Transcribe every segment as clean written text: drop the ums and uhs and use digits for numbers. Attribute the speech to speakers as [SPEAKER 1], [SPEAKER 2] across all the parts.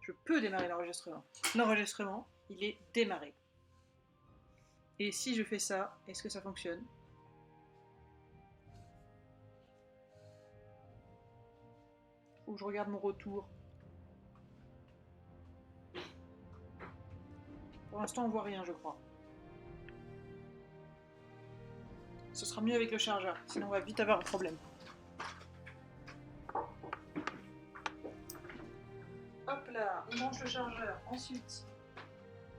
[SPEAKER 1] Je peux démarrer l'enregistrement. L'enregistrement, il est démarré. Et si je fais ça, est-ce que ça fonctionne? Ou je regarde mon retour. Pour l'instant, on voit rien, je crois. Ce sera mieux avec le chargeur, sinon on va vite avoir un problème. Hop là, on branche le chargeur. Ensuite,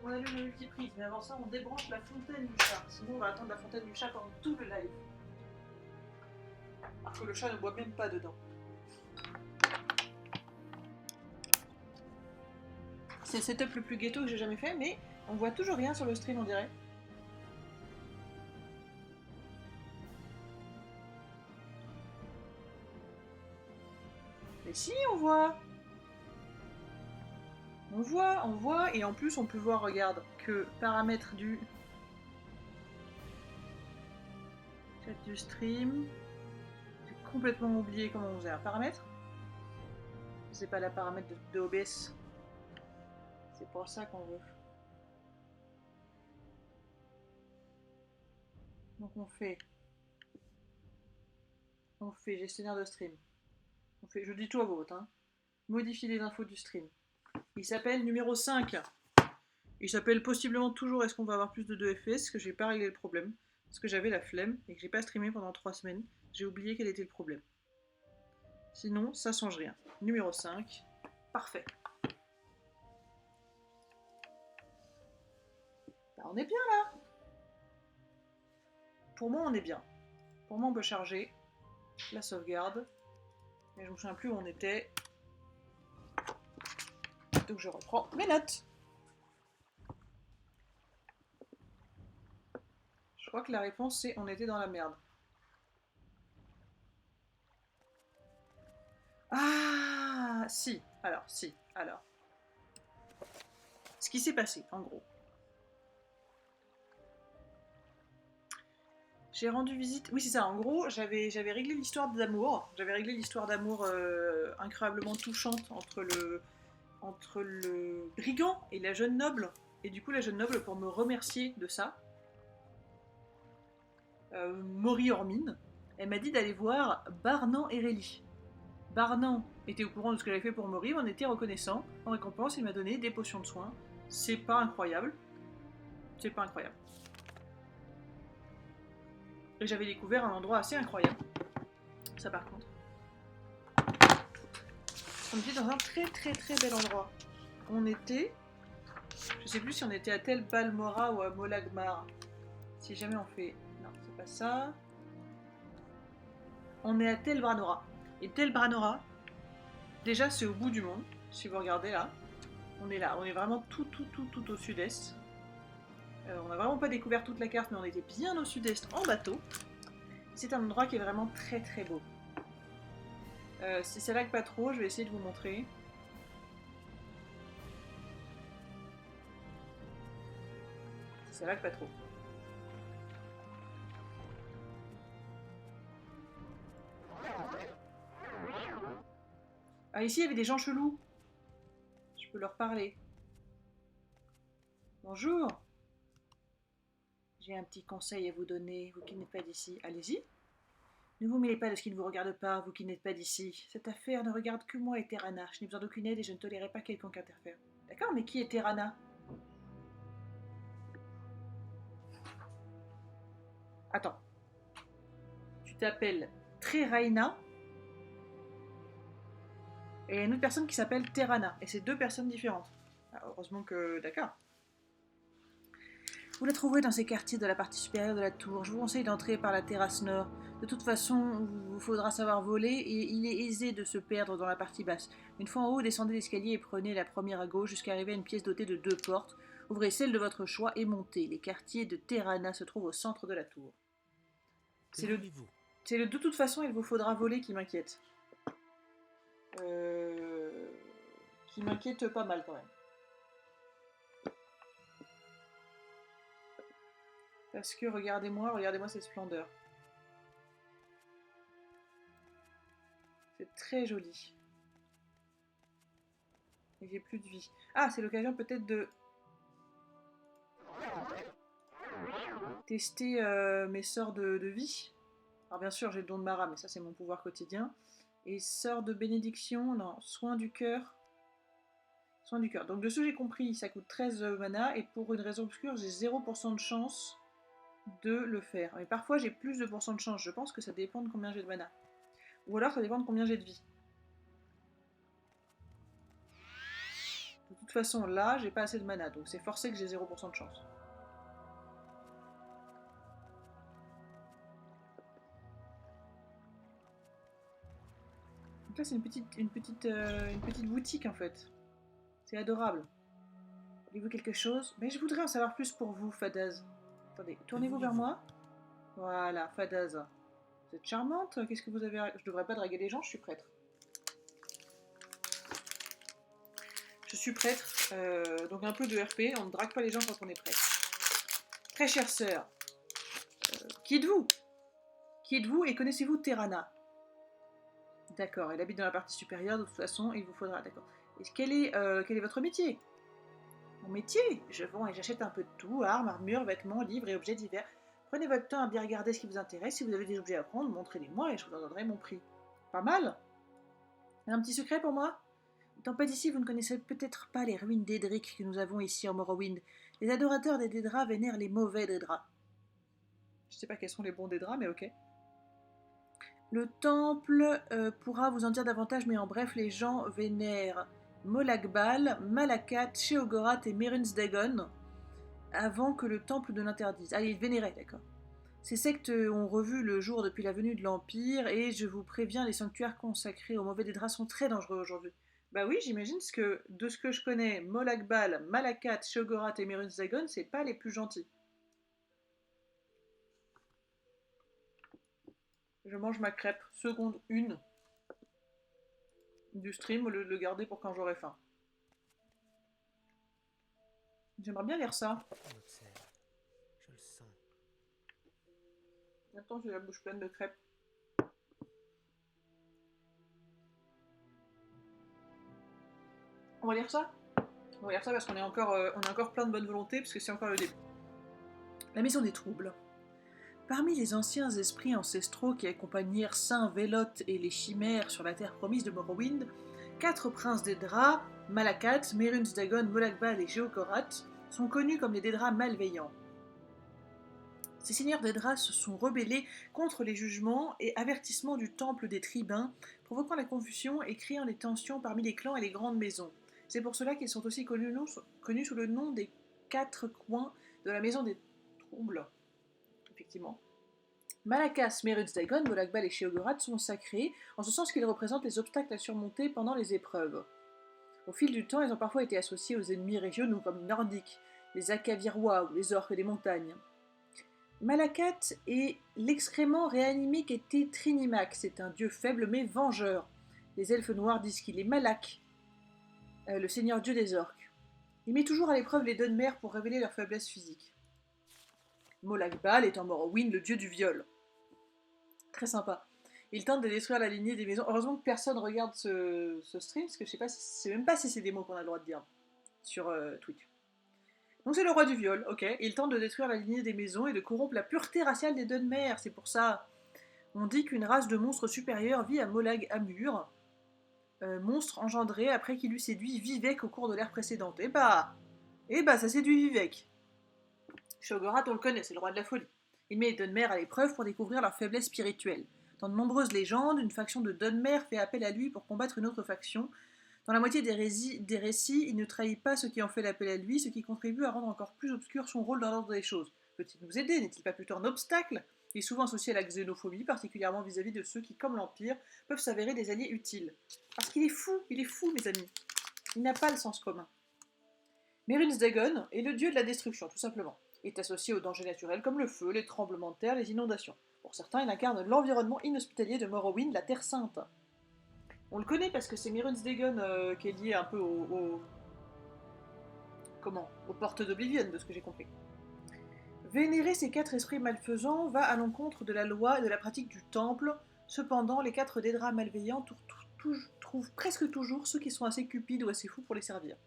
[SPEAKER 1] on allume la multiprise. Mais avant ça, on débranche la fontaine du chat. Sinon, on va attendre la fontaine du chat pendant tout le live. Alors que le chat ne boit même pas dedans. C'est le setup le plus ghetto que j'ai jamais fait, mais on voit toujours rien sur le stream, on dirait. Mais si, on voit. On voit, et en plus on peut voir, regarde, que paramètres du chat du stream. J'ai complètement oublié comment on faisait un paramètre. C'est pas la paramètre de OBS. C'est pour ça qu'on veut. Donc on fait gestionnaire de stream. Je dis tout à vote, hein. Modifier les infos du stream. Il s'appelle numéro 5. Il s'appelle possiblement toujours est-ce qu'on va avoir plus de 2 FPS, parce que j'ai pas réglé le problème. Parce que j'avais la flemme et que j'ai pas streamé pendant 3 semaines. J'ai oublié quel était le problème. Sinon, ça change rien. Numéro 5. Parfait. Bah, on est bien là. Pour moi, on est bien. Pour moi, on peut charger la sauvegarde. Mais je me souviens plus où on était. Donc je reprends mes notes. Je crois que la réponse c'est on était dans la merde. Ah, si. Alors. Ce qui s'est passé, en gros. J'ai rendu visite. Oui, c'est ça. En gros, j'avais réglé l'histoire d'amour. J'avais réglé l'histoire d'amour incroyablement touchante entre le brigand et la jeune noble. Et du coup, la jeune noble, pour me remercier de ça, Mori Ormine, elle m'a dit d'aller voir Barnan et Réli. Barnan était au courant de ce que j'avais fait pour Mori, on était reconnaissant. En récompense, il m'a donné des potions de soins. C'est pas incroyable. C'est pas incroyable. Et j'avais découvert un endroit assez incroyable. Ça par contre. On était dans un très très très bel endroit. On était... Je sais plus si on était à Tel Balmora ou à Molagmar. Si jamais on fait... Non, c'est pas ça. On est à Tel Branora. Et Tel Branora, déjà c'est au bout du monde. Si vous regardez là. On est là. On est vraiment tout au sud-est. On n'a vraiment pas découvert toute la carte, mais on était bien au sud-est en bateau. C'est un endroit qui est vraiment très très beau. Si ça lag pas trop, je vais essayer de vous montrer. Si ça lag pas trop. Ah, ici il y avait des gens chelous. Je peux leur parler. Bonjour. J'ai un petit conseil à vous donner, vous qui n'êtes pas d'ici. Allez-y. Ne vous mêlez pas de ce qui ne vous regarde pas, vous qui n'êtes pas d'ici. Cette affaire ne regarde que moi et Terrana. Je n'ai besoin d'aucune aide et je ne tolérerai pas quelconque interfère. D'accord, mais qui est Terrana? Attends. Tu t'appelles Treraina et il y a une autre personne qui s'appelle Terrana. Et c'est deux personnes différentes. Ah, heureusement que... D'accord. Vous la trouverez dans ces quartiers de la partie supérieure de la tour. Je vous conseille d'entrer par la terrasse nord. De toute façon, il vous faudra savoir voler et il est aisé de se perdre dans la partie basse. Une fois en haut, descendez l'escalier et prenez la première à gauche jusqu'à arriver à une pièce dotée de 2 portes. Ouvrez celle de votre choix et montez. Les quartiers de Terrana se trouvent au centre de la tour. C'est le de toute façon, il vous faudra voler qui m'inquiète. Qui m'inquiète pas mal quand même. Parce que regardez-moi cette splendeur. C'est très joli. Et j'ai plus de vie. Ah, c'est l'occasion peut-être de tester mes sorts de vie. Alors bien sûr, j'ai le don de Mara, mais ça c'est mon pouvoir quotidien. Et sort de bénédiction, non, soin du cœur. Soin du cœur. Donc de ce que j'ai compris, ça coûte 13 mana, et pour une raison obscure, j'ai 0% de chance de le faire. Mais parfois j'ai plus de pourcent de chance, je pense que ça dépend de combien j'ai de mana. Ou alors ça dépend de combien j'ai de vie. De toute façon, là, j'ai pas assez de mana, donc c'est forcé que j'ai 0% de chance. Donc là, c'est une petite boutique en fait. C'est adorable. Voulez-vous quelque chose? Mais je voudrais en savoir plus pour vous, Fadaz. Attendez, tournez-vous vers moi. Voilà, Fadaz. Vous êtes charmante. Qu'est-ce que vous avez à... Je devrais pas draguer les gens, je suis prêtre. Je suis prêtre, donc un peu de RP. On ne drague pas les gens quand on est prêtre. Très chère sœur, qui êtes-vous? Qui êtes-vous et connaissez-vous Terrana? D'accord, elle habite dans la partie supérieure, de toute façon, il vous faudra, d'accord. Et quel est votre métier? Mon métier? Je vends et j'achète un peu de tout, armes, armures, vêtements, livres et objets divers. Prenez votre temps à bien regarder ce qui vous intéresse. Si vous avez des objets à prendre, montrez-les-moi et je vous en donnerai mon prix. Pas mal? Un petit secret pour moi? Étant pas d'ici, vous ne connaissez peut-être pas les ruines d'Edric que nous avons ici en Morrowind. Les adorateurs des Daedras vénèrent les mauvais Daedras. Je sais pas quels sont les bons Daedras, mais ok. Le temple pourra vous en dire davantage, mais en bref, les gens vénèrent Molag-Bal, Malakat, Sheogorath et Merinsdagon avant que le temple ne l'interdise. Ah, ils vénéraient, d'accord. Ces sectes ont revu le jour depuis la venue de l'Empire, et je vous préviens, les sanctuaires consacrés aux mauvais Daedras sont très dangereux aujourd'hui. Bah oui, j'imagine, parce que de ce que je connais, Molag-Bal, Malakat, Sheogorath et Merinsdagon, c'est pas les plus gentils. Je mange ma crêpe, seconde 1 du stream au lieu de le garder pour quand j'aurai faim. J'aimerais bien lire ça.
[SPEAKER 2] On observe. Je le sens.
[SPEAKER 1] Attends, j'ai la bouche pleine de crêpes. On va lire ça? On va lire ça parce qu'on est encore plein de bonne volonté, parce que c'est encore le début. La maison des troubles. Parmi les anciens esprits ancestraux qui accompagnèrent Saint Vélote et les chimères sur la terre promise de Morrowind, 4 princes Daedra, Malakat, Merinsdagon, Molag-Bal et Sheogorath, sont connus comme les Daedra malveillants. Ces seigneurs Daedra se sont rebellés contre les jugements et avertissements du temple des tribuns, provoquant la confusion et créant des tensions parmi les clans et les grandes maisons. C'est pour cela qu'ils sont aussi connus sous le nom des 4 coins de la maison des troubles. Effectivement. Malakas, Merinsdagon, Molag-Bal et Sheogorath sont sacrés, en ce sens qu'ils représentent les obstacles à surmonter pendant les épreuves. Au fil du temps, ils ont parfois été associés aux ennemis régionaux comme les Nordiques, les Akavirois ou les orques des montagnes. Malakat est l'excrément réanimé qu'était Trinimac. C'est un dieu faible mais vengeur. Les elfes noirs disent qu'il est Malak, le seigneur dieu des orques. Il met toujours à l'épreuve les Dunmer pour révéler leur faiblesse physique. Molag-Bal est en Morrowind le dieu du viol. Très sympa. Il tente de détruire la lignée des maisons. Heureusement que personne regarde ce stream, parce que je sais même pas si c'est des mots qu'on a le droit de dire sur Twitch. Donc c'est le roi du viol, ok. Il tente de détruire la lignée des maisons et de corrompre la pureté raciale des Dunmer. C'est pour ça. On dit qu'une race de monstres supérieurs vit à Molag Amur. Monstre engendré après qu'il eut séduit Vivek au cours de l'ère précédente. Eh bah, ça séduit Vivek. Sheogorath, on le connaît, c'est le roi de la folie. Il met les Dunmer à l'épreuve pour découvrir leur faiblesse spirituelle. Dans de nombreuses légendes, une faction de Dunmer fait appel à lui pour combattre une autre faction. Dans la moitié des récits, il ne trahit pas ceux qui ont fait appel à lui, ce qui contribue à rendre encore plus obscur son rôle dans l'ordre des choses. Peut-il nous aider? N'est-il pas plutôt un obstacle? Il est souvent associé à la xénophobie, particulièrement vis-à-vis de ceux qui, comme l'Empire, peuvent s'avérer des alliés utiles. Parce qu'il est fou, mes amis. Il n'a pas le sens commun. Merinsdagon est le dieu de la destruction, tout simplement. Il est associé aux dangers naturels comme le feu, les tremblements de terre, les inondations. Pour certains, il incarne l'environnement inhospitalier de Morrowind, la Terre Sainte. On le connaît parce que c'est Merinsdagon qui est lié un peu aux portes d'Oblivion, de ce que j'ai compris. Vénérer ces 4 esprits malfaisants va à l'encontre de la loi et de la pratique du temple. Cependant, les 4 Daedra malveillants trouve presque toujours ceux qui sont assez cupides ou assez fous pour les servir.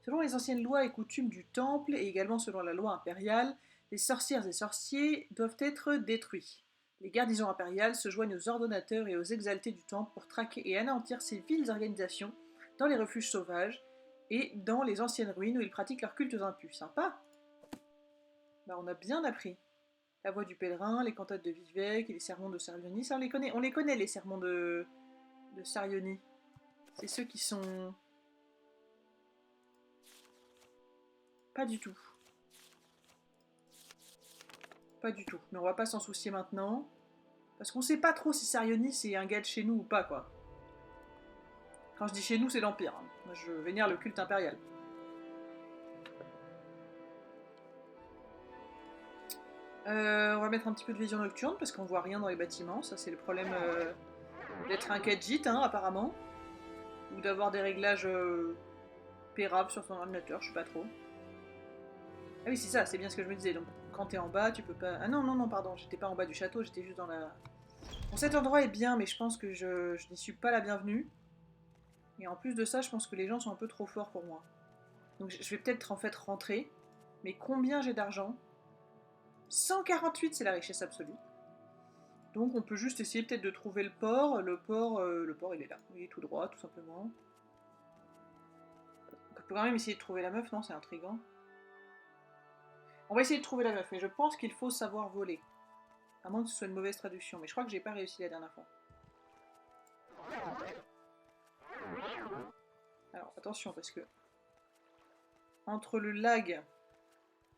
[SPEAKER 1] Selon les anciennes lois et coutumes du temple, et également selon la loi impériale, les sorcières et sorciers doivent être détruits. Les garnisons impériales se joignent aux ordonnateurs et aux exaltés du temple pour traquer et anéantir ces viles organisations dans les refuges sauvages et dans les anciennes ruines où ils pratiquent leurs cultes impus. Sympa. Bah, on a bien appris. La voix du pèlerin, les cantates de Vivek et les sermons de Sarioni, ça on les connaît les sermons de Sarioni. C'est ceux qui sont... Pas du tout. Pas du tout. Mais on va pas s'en soucier maintenant. Parce qu'on sait pas trop si Sarioni c'est un gars de chez nous ou pas, quoi. Quand je dis chez nous, c'est l'Empire. Hein. Moi, je vénère le culte impérial. On va mettre un petit peu de vision nocturne parce qu'on voit rien dans les bâtiments. Ça, c'est le problème d'être un Khajiit, hein, apparemment. Ou d'avoir des réglages pérables sur son ordinateur, je sais pas trop. Ah oui, c'est ça, c'est bien ce que je me disais. Donc, quand t'es en bas, tu peux pas... Ah non, non, non, pardon, j'étais pas en bas du château, j'étais juste dans la... Bon, cet endroit est bien, mais je pense que je n'y suis pas la bienvenue. Et en plus de ça, je pense que les gens sont un peu trop forts pour moi. Donc je vais peut-être en fait rentrer. Mais combien j'ai d'argent? 148, c'est la richesse absolue. Donc on peut juste essayer peut-être de trouver le port. Le port, il est là. Il est tout droit, tout simplement. On peut quand même essayer de trouver la meuf, non? C'est intriguant. On va essayer de trouver la meuf, mais je pense qu'il faut savoir voler. À moins que ce soit une mauvaise traduction, mais je crois que j'ai pas réussi la dernière fois. Alors attention, parce que entre le lag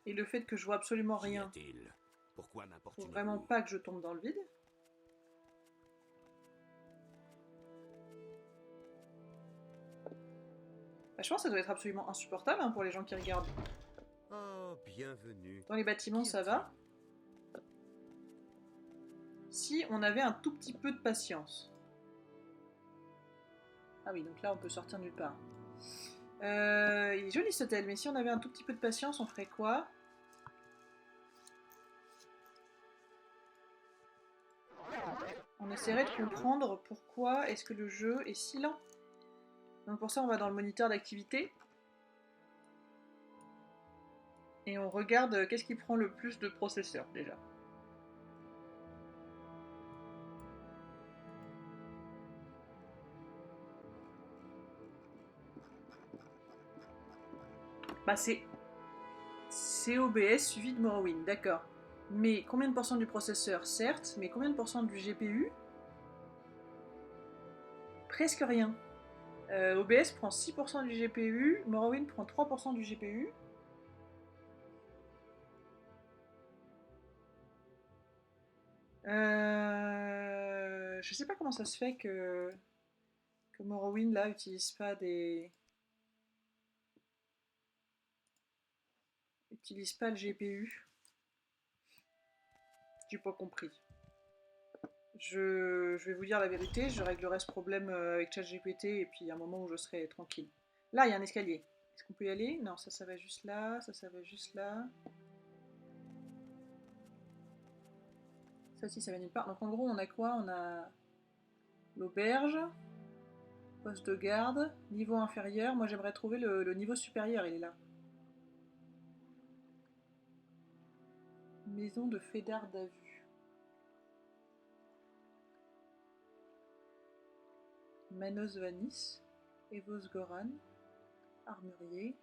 [SPEAKER 1] et le fait que je vois absolument rien, faut vraiment pas que je tombe dans le vide. Bah, je pense que ça doit être absolument insupportable hein, pour les gens qui regardent.
[SPEAKER 2] Oh, bienvenue.
[SPEAKER 1] Dans les bâtiments, ça va. Si on avait un tout petit peu de patience. Ah oui, donc là on peut sortir nulle part. Il est joli cet hôtel, mais si on avait un tout petit peu de patience, on ferait quoi? On essaierait de comprendre pourquoi est-ce que le jeu est si lent. Donc pour ça, on va dans le moniteur d'activité. Et on regarde qu'est-ce qui prend le plus de processeurs, déjà. Bah c'est OBS suivi de Morrowind, d'accord. Mais combien de pourcents du processeur? Certes, mais combien de pourcents du GPU? Presque rien. OBS prend 6% du GPU, Morrowind prend 3% du GPU. Je sais pas comment ça se fait que Morrowind là utilise pas le GPU. J'ai pas compris. Je vais vous dire la vérité, je réglerai ce problème avec ChatGPT et puis il y a un moment où je serai tranquille. Là, il y a un escalier. Est-ce qu'on peut y aller? Non, ça va juste là, ça va juste là. Ça aussi, ça va nulle part. Donc en gros, on a quoi? On a l'auberge, poste de garde, niveau inférieur. Moi, j'aimerais trouver le niveau supérieur, il est là. Maison de Fédar d'Avu. Manos Vanis, Evos Goran, armurier,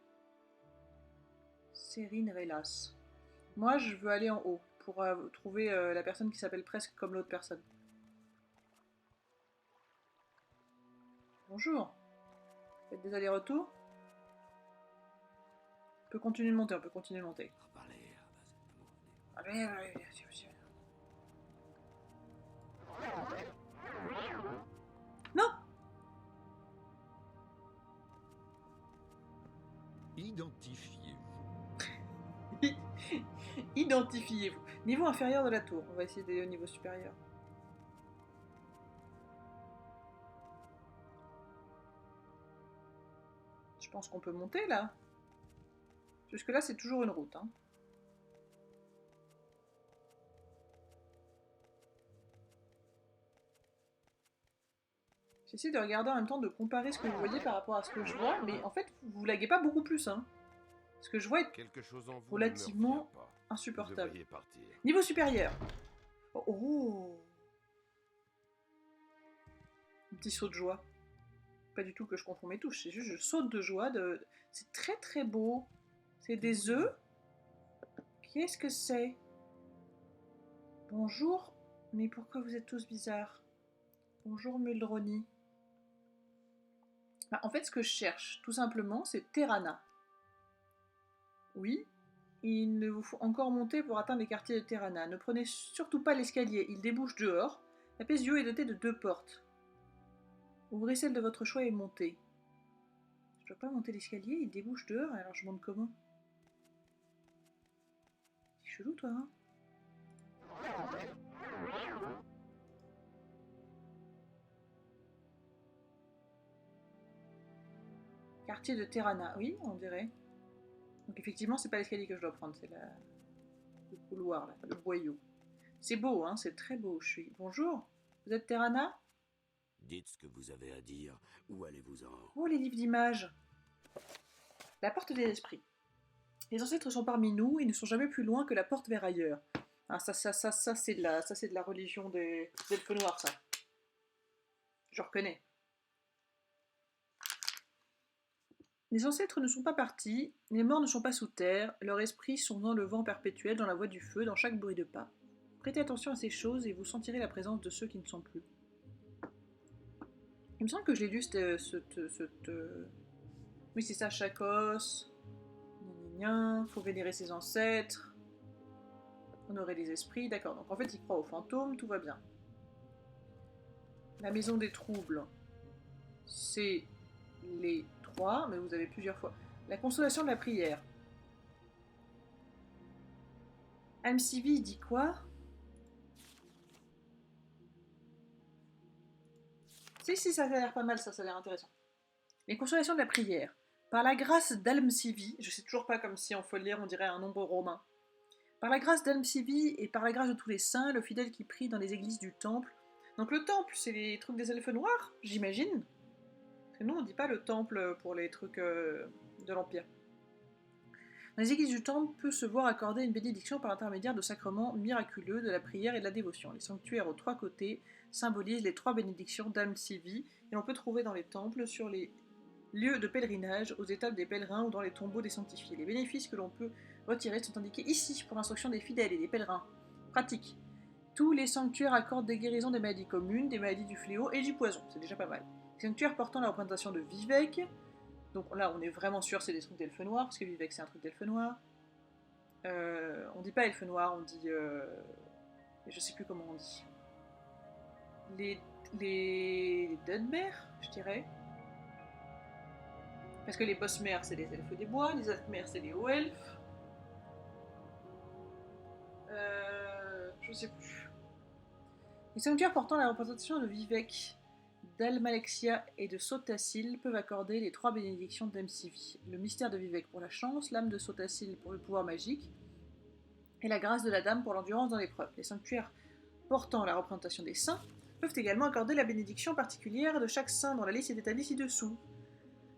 [SPEAKER 1] Serine Relas. Moi, je veux aller en haut pour trouver la personne qui s'appelle presque comme l'autre personne. Bonjour. Faites des allers-retours? On peut continuer de monter, on peut continuer de monter. Allez, allez, allez. Non!
[SPEAKER 2] Identifiez-vous.
[SPEAKER 1] Identifiez-vous. Niveau inférieur de la tour. On va essayer d'aller au niveau supérieur. Je pense qu'on peut monter là. Jusque là, c'est toujours une route. Hein. J'essaie de regarder en même temps, de comparer ce que vous voyez par rapport à ce que je vois, mais en fait, vous laguez pas beaucoup plus, hein. Ce que je vois est
[SPEAKER 2] Quelque chose en vous
[SPEAKER 1] relativement
[SPEAKER 2] ne me revient pas. Vous
[SPEAKER 1] insupportable.
[SPEAKER 2] devriez partir.
[SPEAKER 1] Niveau supérieur. Oh, oh. Un petit saut de joie. Pas du tout que je confonds mes touches, c'est juste je saute de joie. C'est très très beau. C'est des œufs. Qu'est-ce que c'est? Bonjour, mais pourquoi vous êtes tous bizarres? Bonjour Muldroni. Bah, en fait, ce que je cherche, tout simplement, c'est Terrana. Oui, il vous faut encore monter pour atteindre les quartiers de Terrana. Ne prenez surtout pas l'escalier, il débouche dehors. La pièce du haut est dotée de 2 portes. Ouvrez celle de votre choix et montez. Je dois pas monter l'escalier, il débouche dehors, alors je monte comment? C'est chelou toi, hein? Quartier de Terrana, oui, on dirait. Donc effectivement, c'est pas l'escalier que je dois prendre, c'est le couloir, là, le boyau. C'est beau, hein, c'est très beau. Je suis. Bonjour, vous êtes Terrana?
[SPEAKER 3] Dites ce que vous avez à dire, ou allez-vous-en.
[SPEAKER 1] Oh, les livres d'images. La porte des esprits. Les ancêtres sont parmi nous et ne sont jamais plus loin que la porte vers ailleurs. Ah, ça c'est de la religion des elfes noirs, ça. Je reconnais. Les ancêtres ne sont pas partis, les morts ne sont pas sous terre, leurs esprits sont dans le vent perpétuel, dans la voie du feu, dans chaque bruit de pas. Prêtez attention à ces choses et vous sentirez la présence de ceux qui ne sont plus. Il me semble que je l'ai lu, oui, c'est ça, Chakos. Faut vénérer ses ancêtres. Honorer les esprits, d'accord. Donc en fait, il croit aux fantômes, tout va bien. La maison des troubles, c'est les 3, mais vous avez plusieurs fois. La consolation de la prière. MCV dit quoi? Si, ça a l'air pas mal, ça a l'air intéressant. Les consolations de la prière. Par la grâce d'Almsivi, je sais toujours pas comme si en faut le lire, on dirait un nombre romain. Par la grâce d'Almsivi et par la grâce de tous les saints, le fidèle qui prie dans les églises du temple. Donc le temple, c'est les trucs des elfes noirs, j'imagine. Parce que nous, on dit pas le temple pour les trucs de l'Empire. Dans les églises du temple peut se voir accorder une bénédiction par l'intermédiaire de sacrements miraculeux de la prière et de la dévotion. Les sanctuaires aux 3 côtés symbolisent les 3 bénédictions d'Almsivi et l'on peut trouver dans les temples, sur les lieux de pèlerinage, aux étapes des pèlerins ou dans les tombeaux des sanctifiés. Les bénéfices que l'on peut retirer sont indiqués ici pour l'instruction des fidèles et des pèlerins. Pratique. Tous les sanctuaires accordent des guérisons des maladies communes, des maladies du fléau et du poison. C'est déjà pas mal. Les sanctuaires portant la représentation de Vivec. Donc là, on est vraiment sûr c'est des trucs d'elfes noirs, parce que Vivec c'est un truc d'elfes noirs. On dit pas elfes noirs, on dit... je sais plus comment on dit. Les Deadmères, je dirais. Parce que les boss-mères, c'est les elfes des bois, les elfes-mères, c'est les hauts elfes. Je sais plus. Les sanctuaires portant la représentation de Vivec, d'Almalexia et de Sotasil peuvent accorder les 3 bénédictions d'Emsivi. Le mystère de Vivec pour la chance, l'âme de Sotasil pour le pouvoir magique, et la grâce de la dame pour l'endurance dans l'épreuve. Les sanctuaires portant la représentation des saints peuvent également accorder la bénédiction particulière de chaque saint dont la liste est établie ci-dessous.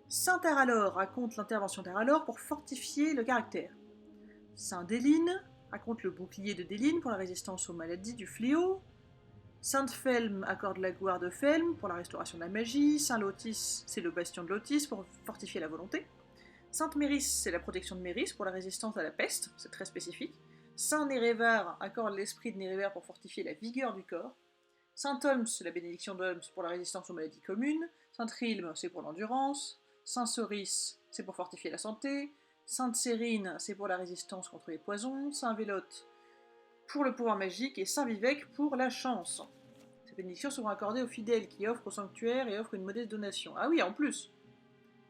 [SPEAKER 1] Saint Aralor raconte l'intervention d'Aralor pour fortifier le caractère. Saint Déline raconte le bouclier de Déline pour la résistance aux maladies du fléau. Sainte Felm accorde la gloire de Felm pour la restauration de la magie. Saint Lotis, c'est le bastion de Lotis pour fortifier la volonté. Sainte Méris, c'est la protection de Méris pour la résistance à la peste, c'est très spécifique. Saint Nérévar accorde l'esprit de Nérévar pour fortifier la vigueur du corps. Saint Holmes, c'est la bénédiction d'Holmes pour la résistance aux maladies communes. Saint Rilm, c'est pour l'endurance. Saint Soris, c'est pour fortifier la santé. Sainte Sérine, c'est pour la résistance contre les poisons. Saint Vélote, pour le pouvoir magique. Et Saint Vivec, pour la chance. Ces bénédictions seront accordées aux fidèles qui offrent au sanctuaire et offrent une modeste donation. Ah oui, en plus!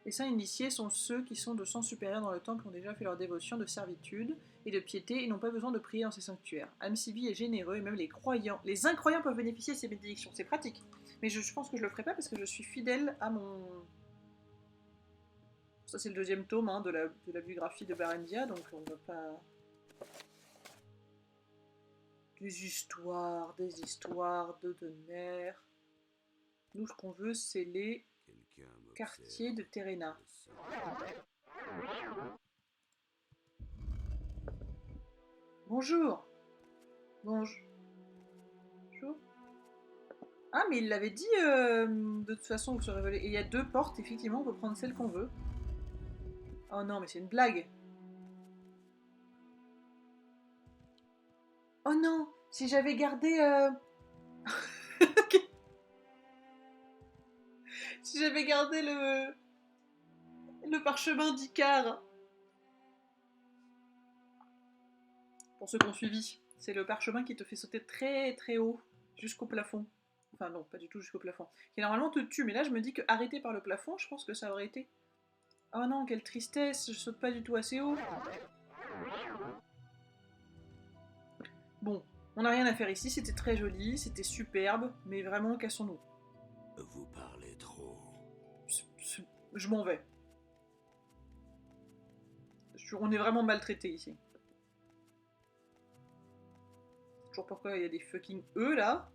[SPEAKER 1] Les saints initiés sont ceux qui sont de sang supérieur dans le temple, ont déjà fait leur dévotion de servitude et de piété et n'ont pas besoin de prier dans ces sanctuaires. Amsibi est généreux et même les croyants, les incroyants peuvent bénéficier de ces bénédictions. C'est pratique. Mais je pense que je le ferai pas parce que je suis fidèle à mon... Ça c'est le 2e tome hein, de la biographie de Barendia, donc on va pas... Des histoires de Donner. Nous, ce qu'on veut, c'est les
[SPEAKER 3] Quelqu'un m'observe.
[SPEAKER 1] quartiers de Terena. Bonjour. Bonjour. Ah, mais il l'avait dit, de toute façon, vous serez volé. Et il y a 2 portes, effectivement, on peut prendre celle qu'on veut. Oh non, mais c'est une blague. Oh non, si j'avais gardé... si j'avais gardé le parchemin d'Icare. Pour ceux qui ont suivi, c'est le parchemin qui te fait sauter très très haut, jusqu'au plafond. Enfin non, pas du tout jusqu'au plafond. Qui normalement te tue, mais là je me dis que arrêté par le plafond, je pense que ça aurait été... Oh non, quelle tristesse, je saute pas du tout assez haut. Bon, on n'a rien à faire ici, c'était très joli, c'était superbe, mais vraiment, cassons-nous.
[SPEAKER 3] Vous parlez trop.
[SPEAKER 1] Je m'en vais. On est vraiment maltraité ici. Toujours pourquoi il y a des fucking E là.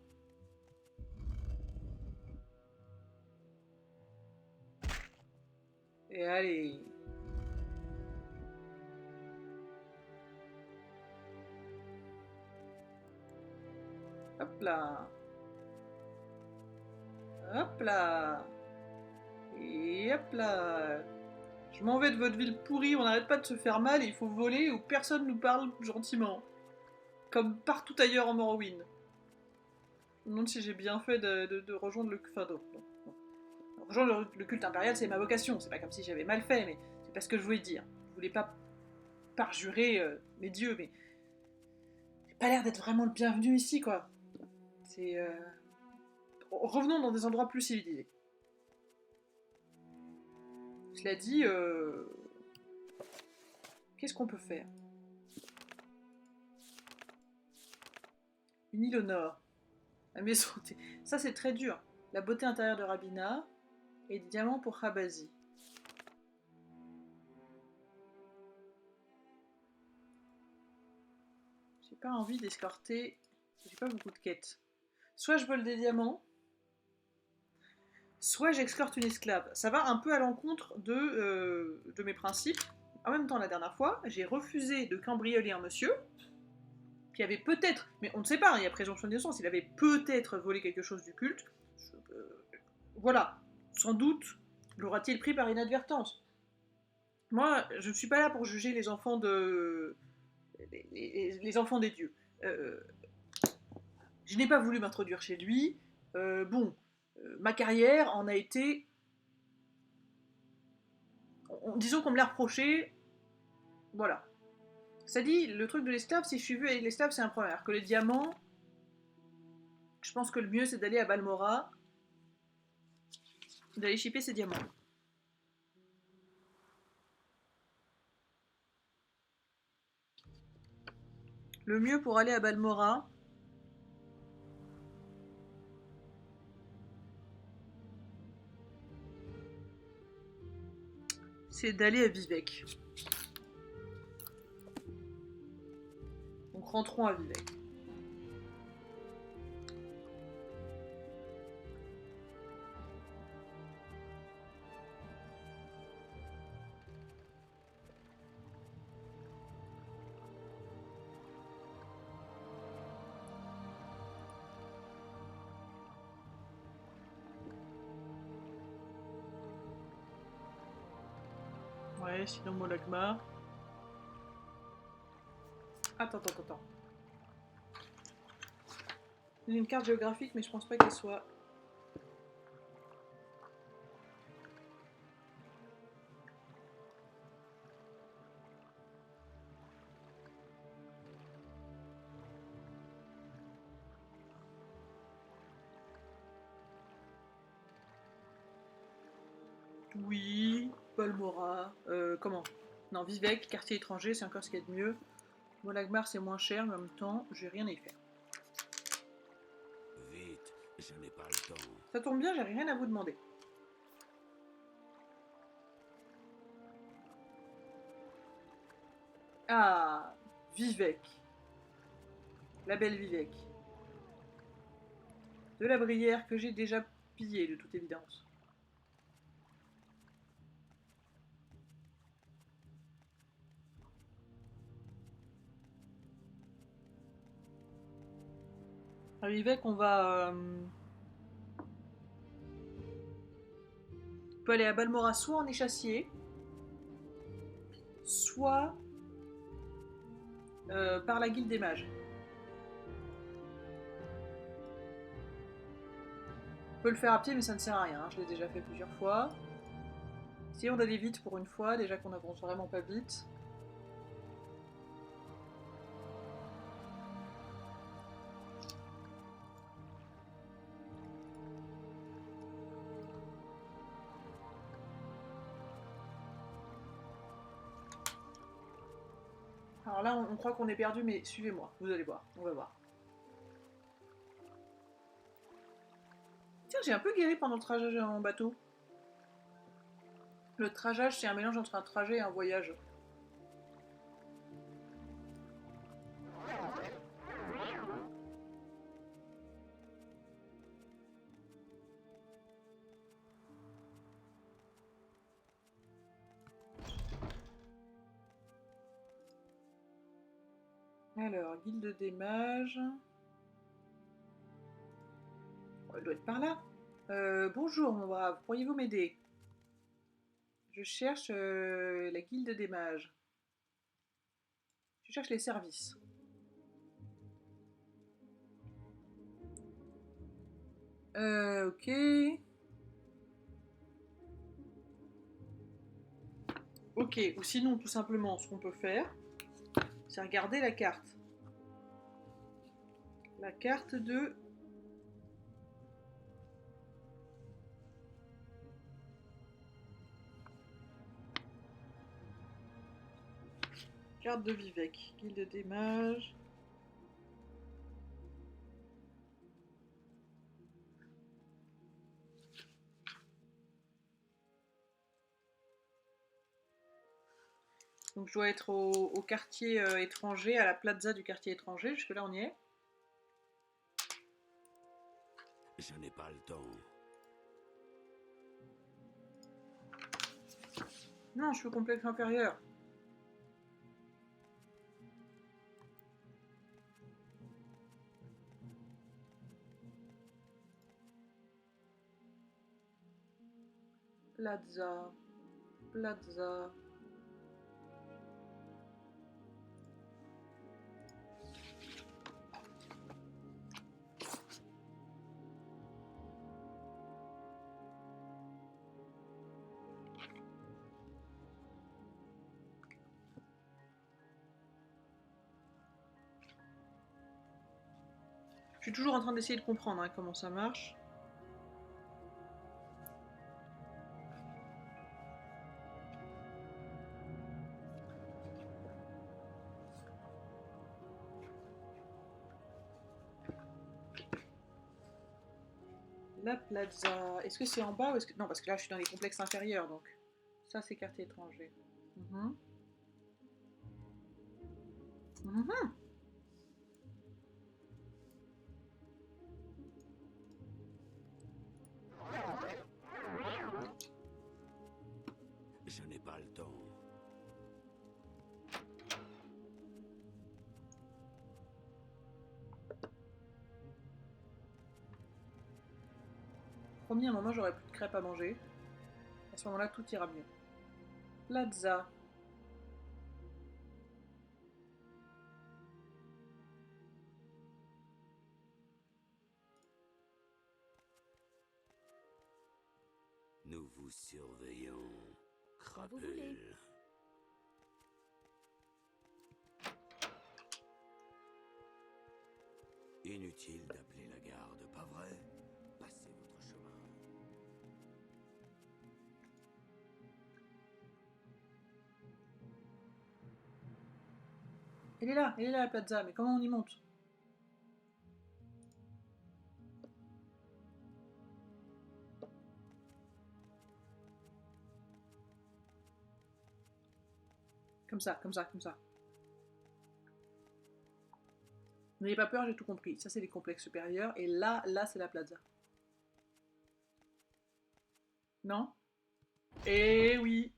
[SPEAKER 1] Et allez. Hop là. Hop là. Et hop là. Je m'en vais de votre ville pourrie, on n'arrête pas de se faire mal et il faut voler ou personne nous parle gentiment. Comme partout ailleurs en Morrowind. Je me demande si j'ai bien fait de rejoindre le... Enfin, non. Rejoindre le culte impérial, c'est ma vocation. C'est pas comme si j'avais mal fait, mais c'est pas ce que je voulais dire. Je voulais pas parjurer mes dieux, mais... J'ai pas l'air d'être vraiment le bienvenu ici, quoi. C'est... Revenons dans des endroits plus civilisés. Cela dit, qu'est-ce qu'on peut faire? Une île au nord. La maison... Ça, c'est très dur. La beauté intérieure de Rabina et des diamants pour Khabazi. J'ai pas envie d'escorter... J'ai pas beaucoup de quêtes. Soit je vole des diamants, soit j'escorte une esclave. Ça va un peu à l'encontre de mes principes. En même temps, la dernière fois, j'ai refusé de cambrioler un monsieur qui avait peut-être, mais on ne sait pas, hein, il y a présomption d'innocence, il avait peut-être volé quelque chose du culte. Voilà, sans doute l'aura-t-il pris par inadvertance. Moi, je ne suis pas là pour juger les enfants les enfants des dieux. Je n'ai pas voulu m'introduire chez lui. Ma carrière en a été... disons qu'on me l'a reproché. Voilà. Ça dit, le truc de l'esclave, si je suis vue avec l'esclave, c'est un problème. Alors que les diamants, je pense que le mieux, c'est d'aller à Balmora, d'aller shipper ces diamants. Le mieux pour aller à Balmora, c'est d'aller à Vivec. Donc rentrons à Vivec. Ouais, sinon Molagmar. Attends. J'ai une carte géographique, mais je pense pas qu'elle soit... Oui, Balmora, comment? Non, Vivec, quartier étranger, c'est encore ce qu'il y a de mieux. Molagmar, c'est moins cher, mais en même temps, j'ai rien à y faire.
[SPEAKER 3] Vite, je n'ai pas le temps.
[SPEAKER 1] Ça tombe bien, j'ai rien à vous demander. Ah, Vivec. La belle Vivec. De la Brière que j'ai déjà piller de toute évidence. Alors, Vivek, on peut aller à Balmora soit en échassier, soit par la guilde des mages. On peut le faire à pied, mais ça ne sert à rien, hein. Je l'ai déjà fait plusieurs fois. Essayons d'aller vite pour une fois, déjà qu'on n'avance vraiment pas vite. Alors là, on croit qu'on est perdu, mais suivez-moi, vous allez voir, on va voir. Tiens, j'ai un peu guéri pendant le trajet en bateau. Le trageage, c'est un mélange entre un trajet et un voyage. Alors, guilde des mages. Oh, elle doit être par là. Bonjour, mon brave, pourriez-vous m'aider? Je cherche la guilde des mages. Je cherche les services. Ok. Ok, ou sinon, tout simplement, ce qu'on peut faire, c'est regarder la carte. La carte de... Carte de Vivek. Guilde des mages. Donc je dois être au quartier étranger, à la plaza du quartier étranger. Jusque-là, on y est.
[SPEAKER 3] Je n'ai pas le temps.
[SPEAKER 1] Non, je suis au complexe inférieur. Plaza. Plaza. Je suis toujours en train d'essayer de comprendre hein, comment ça marche. La plaza. Est-ce que c'est en bas ou est-ce que... Non, parce que là, je suis dans les complexes inférieurs, donc. Ça, c'est quartier étranger. Mhm. Mhm.
[SPEAKER 3] Je n'ai pas le temps.
[SPEAKER 1] Promis, à un moment, j'aurai plus de crêpes à manger. À ce moment-là, tout ira mieux. Plaza.
[SPEAKER 3] Nous vous surveillons,
[SPEAKER 4] Quand vous voulez.
[SPEAKER 3] Crapule. Inutile d'appeler la garde, pas vrai? Passez votre chemin.
[SPEAKER 1] Elle est là la plaza, mais comment on y monte? Comme ça, comme ça, comme ça. N'ayez pas peur, j'ai tout compris. Ça, c'est les complexes supérieurs. Et là, c'est la plaza. Non? Eh oui.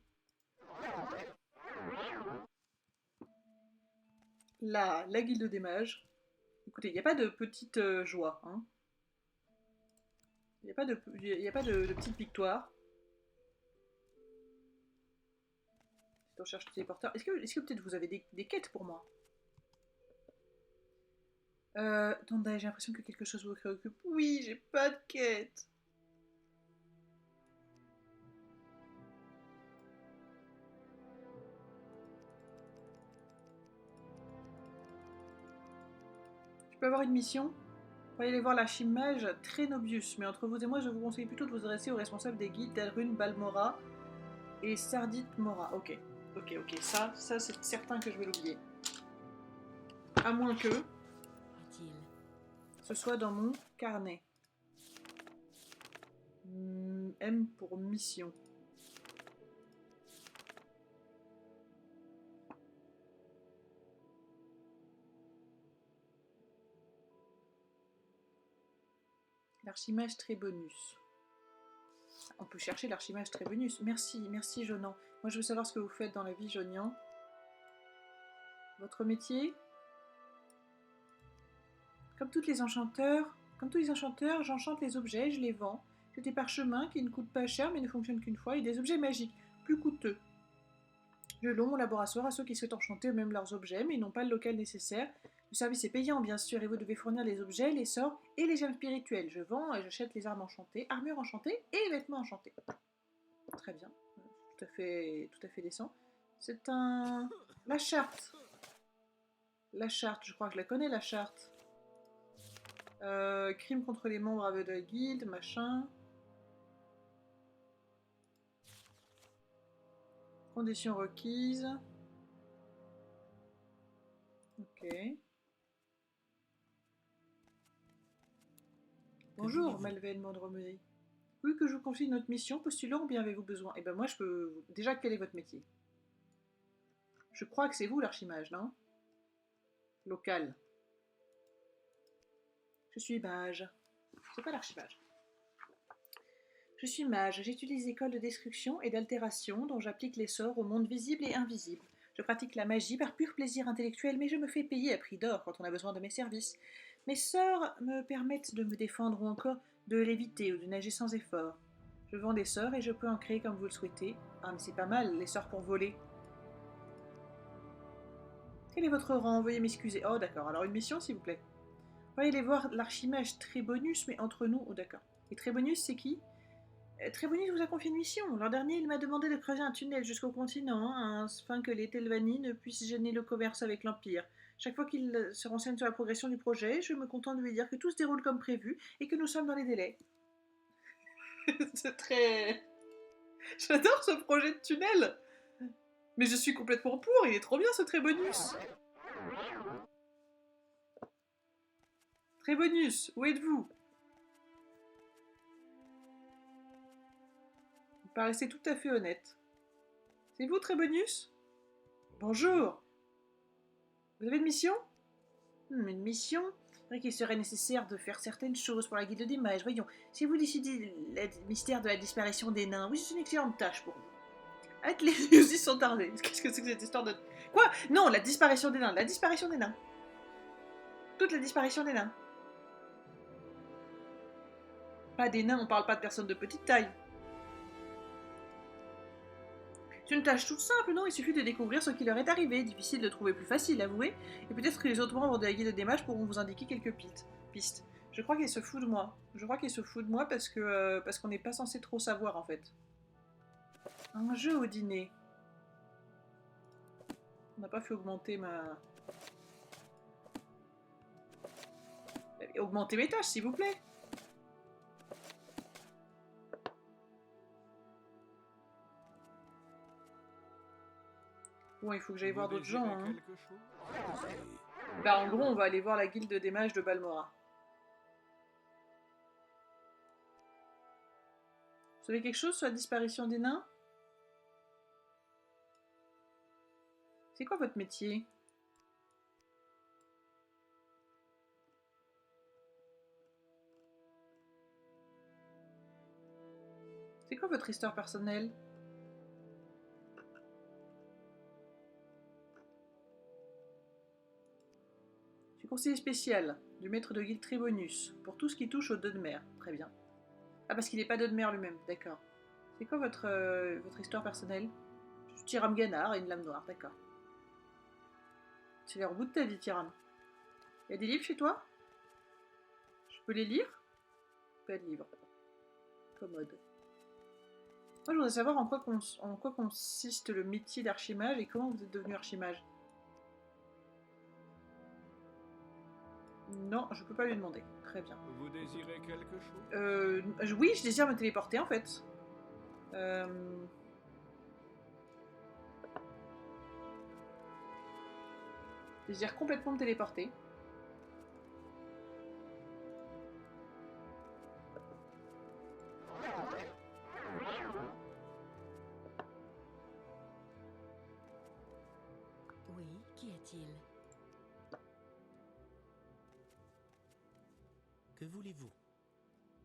[SPEAKER 1] La guilde des mages. Écoutez, il n'y a pas de petite joie, hein. Il n'y a pas de petite victoire. On cherche le téléporteur. Est-ce que peut-être vous avez des quêtes pour moi? Attendez, j'ai l'impression que quelque chose vous préoccupe. Oui, j'ai pas de quête. Je peux avoir une mission? Pour aller voir l'archimage Trenobius, mais entre vous et moi, je vous conseille plutôt de vous adresser aux responsables des guildes d'Elrune, Balmora et Sardit Mora. Ok, ok, ça c'est certain que je vais l'oublier. À moins que ce soit dans mon carnet. M pour mission. L'archimage Trébonus. On peut chercher l'archimage Trébonus. Merci Jonan. Moi je veux savoir ce que vous faites dans la vie, Jonian. Votre métier? Comme tous les enchanteurs, j'enchante les objets, je les vends. C'est des parchemins qui ne coûtent pas cher mais ne fonctionnent qu'une fois et des objets magiques, plus coûteux. Je loue mon laboratoire à ceux qui souhaitent enchanter eux-mêmes leurs objets mais n'ont pas le local nécessaire. Le service est payant bien sûr et vous devez fournir les objets, les sorts et les gemmes spirituelles. Je vends et j'achète les armes enchantées, armures enchantées et vêtements enchantés. Très bien, tout à fait décent. C'est un... La charte. La charte, je crois que je la connais la charte. Crime contre les membres de la guilde, machin. Conditions requises. Ok. Bonjour, Malven Mandromé. Oui, que je vous confie notre mission, postulant, bien avez-vous besoin? Eh ben moi, je peux... Déjà, quel est votre métier? Je crois que c'est vous l'archimage, non? Local. Je suis mage. C'est pas l'archimage. Je suis mage, j'utilise les écoles de destruction et d'altération dont j'applique les sorts au monde visible et invisible. Je pratique la magie par pur plaisir intellectuel, mais je me fais payer à prix d'or quand on a besoin de mes services. Mes sorts me permettent de me défendre ou encore de l'éviter ou de nager sans effort. Je vends des sorts et je peux en créer comme vous le souhaitez. Ah mais c'est pas mal, les sorts pour voler. Quel est votre rang? Veuillez m'excuser. Oh d'accord, alors une mission s'il vous plaît. Veuillez aller voir l'archimage Trébonus, mais entre nous... Oh d'accord. Et Trébonus c'est qui? Trébonus vous a confié une mission. L'an dernier, il m'a demandé de creuser un tunnel jusqu'au continent, afin que les Telvanni ne puissent gêner le commerce avec l'Empire. Chaque fois qu'il se renseigne sur la progression du projet, je me contente de lui dire que tout se déroule comme prévu et que nous sommes dans les délais. C'est très... J'adore ce projet de tunnel. Mais je suis complètement pour, il est trop bien ce Trébonus. Trébonus, où êtes-vous? Vous paraissez tout à fait honnête. C'est vous, Trébonus? Bonjour. Vous avez une mission? Une mission? C'est vrai qu'il serait nécessaire de faire certaines choses pour la guilde des mages. Voyons, si vous décidez le mystère de la disparition des nains, oui, c'est une excellente tâche pour vous. Arrête, les news y sont tardés. Qu'est-ce que c'est que cette histoire de... Quoi? Non, la disparition des nains. La disparition des nains. Toute la disparition des nains. Pas des nains, on parle pas de personnes de petite taille. C'est une tâche toute simple, non? Il suffit de découvrir ce qui leur est arrivé. Difficile de trouver plus facile, avouez. Et peut-être que les autres membres de la guilde des mages pourront vous indiquer quelques pistes. Je crois qu'il se fout de moi. Je crois qu'il se fout de moi parce qu'on n'est pas censé trop savoir, en fait. Un jeu au dîner. On n'a pas fait augmenter ma... Augmenter mes tâches, s'il vous plaît. Bon, il faut que j'aille voir d'autres gens, hein. Bah, en gros, on va aller voir la guilde des mages de Balmora. Vous savez quelque chose sur la disparition des nains? C'est quoi votre métier? C'est quoi quoi votre histoire personnelle? Je suis conseiller spécial du maître de guilde Tribonius pour tout ce qui touche au deux de mer. Très bien. Ah, parce qu'il n'est pas deux de mer lui-même, d'accord. C'est quoi votre histoire personnelle? Je suis Tyram Gannar et une lame noire, d'accord. Tu l'air au bout de ta vie, Tyram. Il y a des livres chez toi? Je peux les lire? Pas de livres. Commode. Moi, je voudrais savoir en quoi consiste le métier d'archimage et comment vous êtes devenu archimage. Non, je peux pas lui demander. Très bien.
[SPEAKER 3] Vous désirez quelque chose?
[SPEAKER 1] Oui, je désire me téléporter en fait. Je désire complètement me téléporter.
[SPEAKER 4] Oui, qu'y a-t-il?
[SPEAKER 3] Que voulez-vous?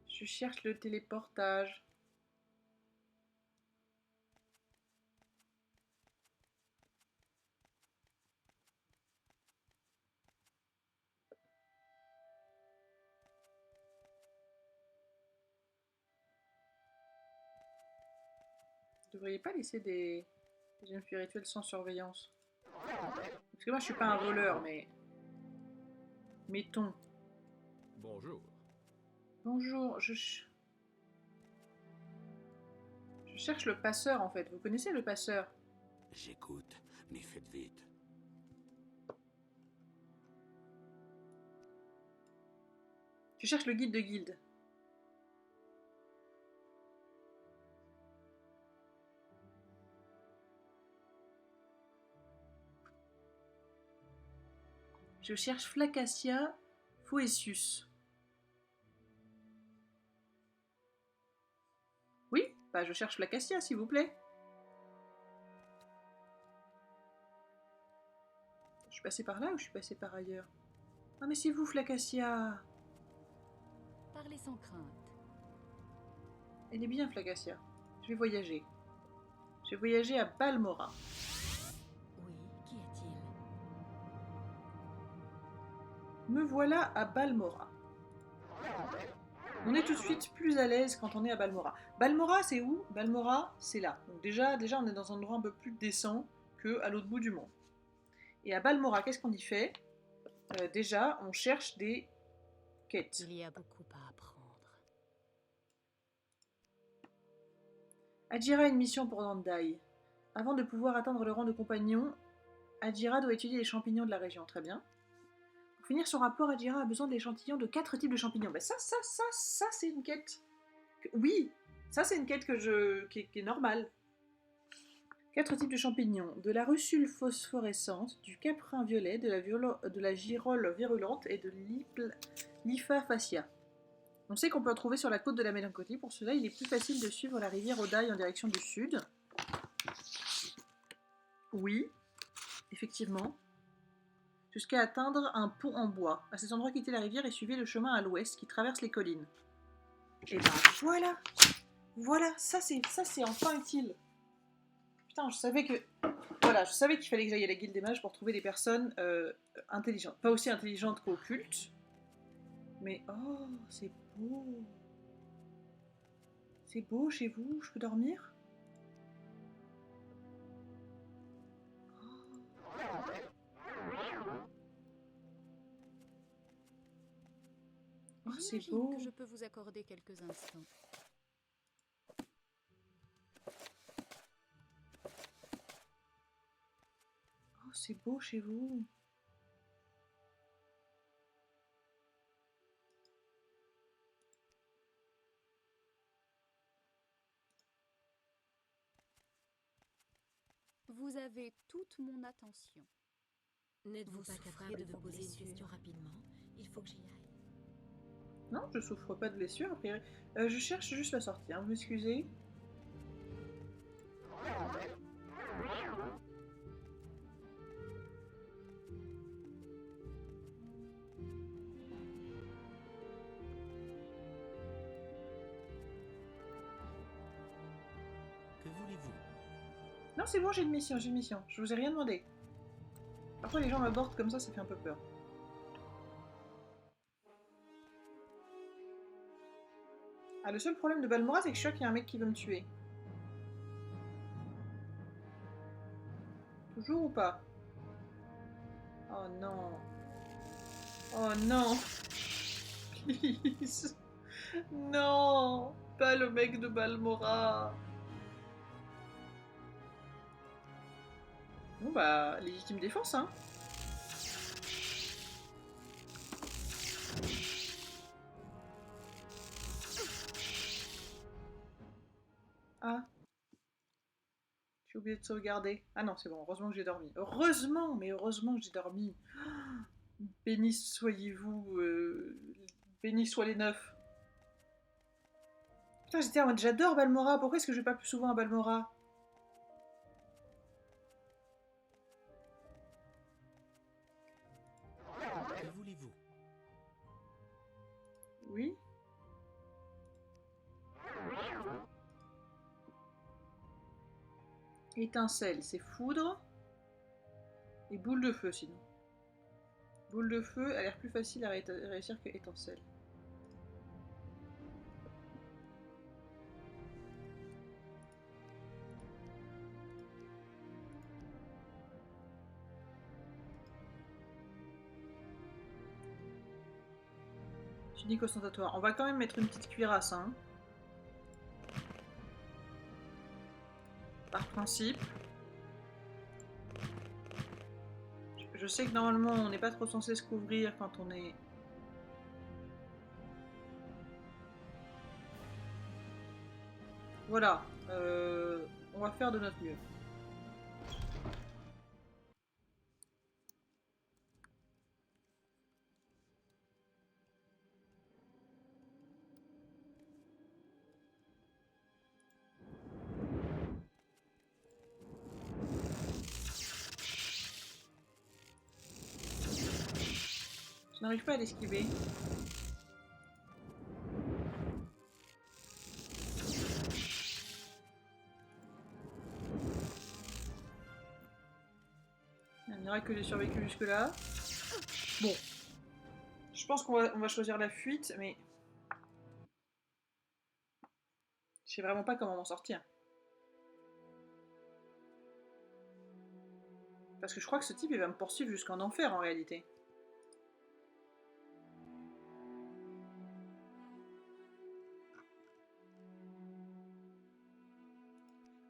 [SPEAKER 1] Je cherche le téléportage. Vous devriez pas laisser des gemmes spirituelles sans surveillance. Parce que moi je suis pas un voleur, mais... Mettons.
[SPEAKER 3] Bonjour.
[SPEAKER 1] Bonjour, je cherche le passeur en fait. Vous connaissez le passeur?
[SPEAKER 3] J'écoute, mais faites vite.
[SPEAKER 1] Je cherche le guide de guilde. Je cherche Flacacia Foesius. Oui, bah je cherche Flacacia, s'il vous plaît. Je suis passée par là ou je suis passée par ailleurs? Ah mais c'est vous, Flacacia.
[SPEAKER 4] Parlez sans crainte.
[SPEAKER 1] Elle est bien, Flacacia. Je vais voyager. Je vais voyager à Balmora.
[SPEAKER 4] Oui, qu'y a-t-il?
[SPEAKER 1] Me voilà à Balmora. On est tout de suite plus à l'aise quand on est à Balmora. Balmora, c'est où? Balmora, c'est là. Donc déjà, on est dans un endroit un peu plus décent qu'à l'autre bout du monde. Et à Balmora, qu'est-ce qu'on y fait? Déjà, on cherche des quêtes.
[SPEAKER 4] Il y a beaucoup à apprendre.
[SPEAKER 1] Adjira a une mission pour Dandai. Avant de pouvoir atteindre le rang de compagnon, Adjira doit étudier les champignons de la région. Très bien. Pour finir son rapport, Adjira a besoin de l'échantillon de 4 types de champignons. Ben ça, c'est une quête. Oui, ça c'est une quête qui est normale. 4 types de champignons. De la russule phosphorescente, du caprin violet, de la girole virulente et de l'Ifa fascia. On sait qu'on peut en trouver sur la côte de la Mélancolie. Pour cela, il est plus facile de suivre la rivière Odaï en direction du sud. Oui, effectivement. Jusqu'à atteindre un pont en bois. À cet endroit, quittez la rivière et suivez le chemin à l'ouest qui traverse les collines. Et ben voilà. Voilà, ça c'est enfin utile. Putain, je savais qu'il fallait que j'aille à la guilde des mages pour trouver des personnes intelligentes. Pas aussi intelligentes qu'occultes. Mais oh, c'est beau. C'est beau chez vous, je peux dormir? Oh, c'est
[SPEAKER 4] J'imagine
[SPEAKER 1] beau.
[SPEAKER 4] que je peux vous accorder quelques instants.
[SPEAKER 1] Oh, c'est beau chez vous.
[SPEAKER 4] Vous avez toute mon attention.
[SPEAKER 5] N'êtes-vous
[SPEAKER 4] Vous
[SPEAKER 5] pas
[SPEAKER 4] souffrez
[SPEAKER 5] capable
[SPEAKER 4] de
[SPEAKER 5] de
[SPEAKER 4] vos
[SPEAKER 5] me poser une
[SPEAKER 4] blessures.
[SPEAKER 5] question rapidement? Il faut que j'y aille.
[SPEAKER 1] Non, je souffre pas de blessure, a priori. Je cherche juste la sortie, hein, vous m'excusez. Non, c'est bon, j'ai une mission, j'ai une mission. Je vous ai rien demandé. Parfois, les gens m'abordent comme ça fait un peu peur. Ah, le seul problème de Balmora, c'est que je suis sûr qu'il y a un mec qui veut me tuer. Toujours ou pas? Oh non. Oh non. Please. Non. Pas le mec de Balmora. Bon bah, légitime défense, hein. Ah. J'ai oublié de sauvegarder. Ah non, c'est bon, heureusement que j'ai dormi. Heureusement, mais heureusement que j'ai dormi. Béni soyez-vous, béni soient les neufs. Putain, j'étais en mode j'adore Balmora, pourquoi est-ce que je vais pas plus souvent à Balmora?
[SPEAKER 3] Que voulez-vous?
[SPEAKER 1] Oui. Étincelle, c'est foudre. Et boule de feu sinon. Boule de feu a l'air plus facile à réussir que étincelle. Tunique ostentatoire. On va quand même mettre une petite cuirasse, hein. Par principe. Je sais que normalement on n'est pas trop censé se couvrir quand on est... Voilà. On va faire de notre mieux. Je n'arrive pas à l'esquiver. Un miracle que j'ai survécu jusque-là. Bon. Je pense qu'on va choisir la fuite, mais... Je sais vraiment pas comment m'en sortir. Parce que je crois que ce type, il va me poursuivre jusqu'en enfer, en réalité.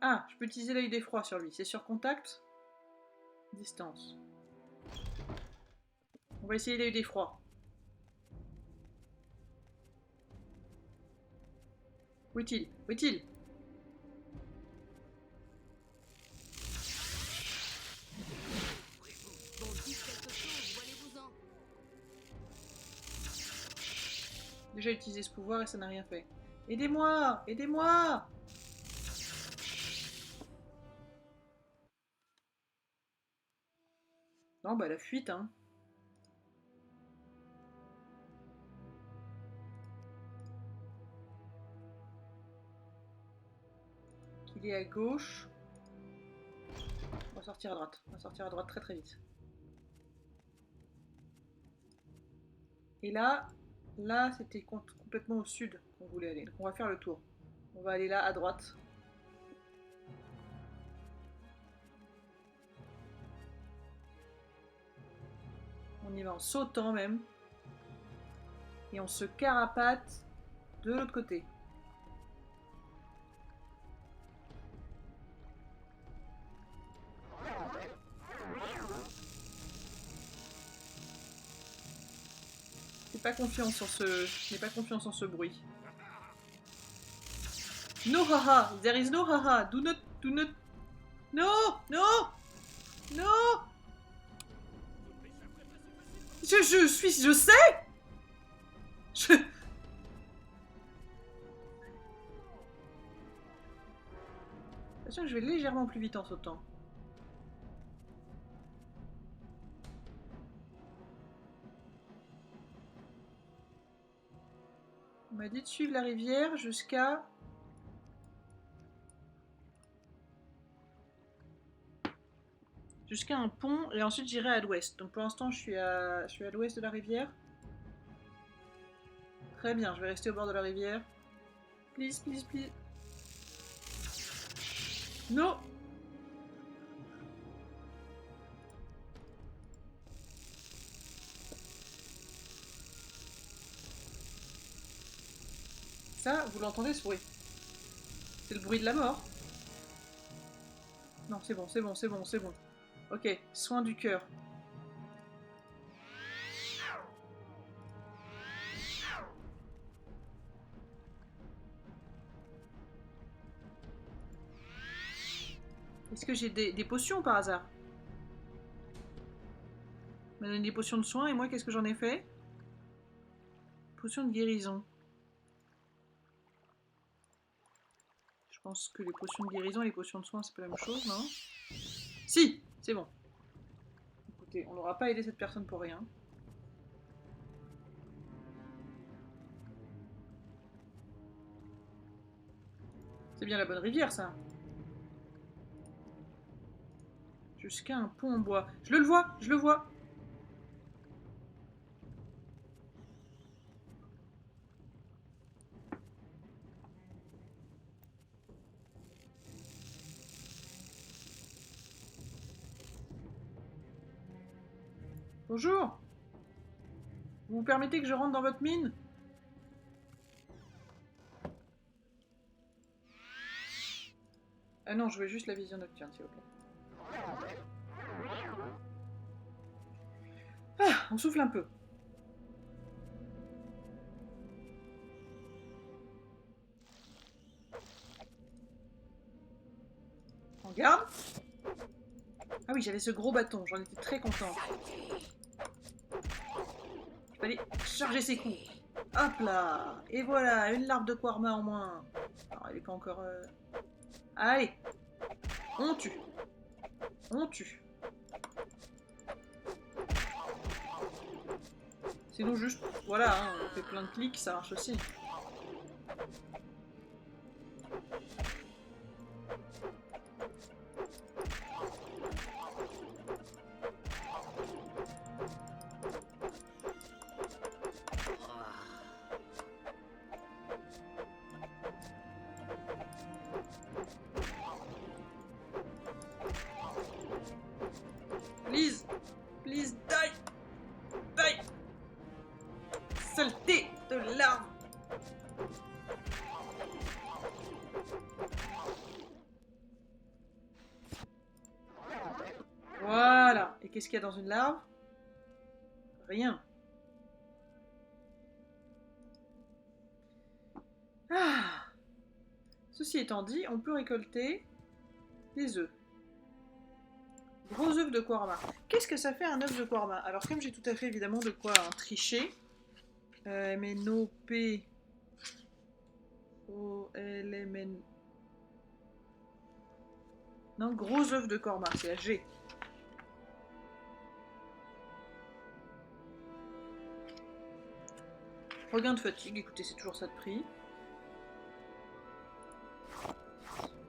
[SPEAKER 1] Ah, je peux utiliser l'œil d'effroi sur lui. C'est sur contact. Distance. On va essayer l'œil d'effroi. Où est-il? Où est-il?
[SPEAKER 5] Bon, dites quelque chose, ou allez-vous-en.
[SPEAKER 1] Déjà utilisé ce pouvoir et ça n'a rien fait. Aidez-moi! Aidez-moi! Non, bah la fuite, hein. Il est à gauche. On va sortir à droite. On va sortir à droite très très vite. Et là c'était complètement au sud qu'on voulait aller. Donc on va faire le tour. On va aller là à droite. On y va en sautant même. Et on se carapate de l'autre côté. J'ai pas confiance en ce bruit. No haha, there is no haha. Do not. No, no, no. Je sais. Attention que je vais légèrement plus vite en sautant. On m'a dit de suivre la rivière jusqu'à... jusqu'à un pont et ensuite j'irai à l'ouest. Donc pour l'instant je suis à l'ouest de la rivière. Très bien, je vais rester au bord de la rivière. Please, please, please. Non. Ça, vous l'entendez ce bruit? C'est le bruit de la mort. Non, c'est bon, c'est bon, c'est bon, c'est bon. Ok, soin du cœur. Est-ce que j'ai des potions par hasard? On m'a donné des potions de soins et moi qu'est-ce que j'en ai fait? Potion de guérison. Je pense que les potions de guérison et les potions de soins c'est pas la même chose, non? Si! C'est bon. Écoutez, on n'aura pas aidé cette personne pour rien. C'est bien la bonne rivière ça. Jusqu'à un pont en bois. Je le vois, je le vois. Bonjour. Vous permettez que je rentre dans votre mine? Ah non, je veux juste la vision nocturne, s'il vous plaît. Ah, on souffle un peu. On garde. Ah oui, j'avais ce gros bâton, j'en étais très content. Il fallait charger ses coups. Hop là. Et voilà, une larve de Quarma en moins. Alors, elle est pas encore... Allez. On tue. On tue. Sinon juste, voilà, hein, on fait plein de clics, ça marche aussi. Please, please die, die. Saleté de larve. Voilà. Et qu'est-ce qu'il y a dans une larve? Rien. Ah. Ceci étant dit, on peut récolter des œufs. Gros œufs de Quarma. Qu'est-ce que ça fait un œuf de Quarma? Alors comme j'ai tout à fait évidemment de quoi tricher, MNOP OLMN. Non, gros œuf de Quarma, c'est la G. Regain de fatigue, écoutez, c'est toujours ça de prix.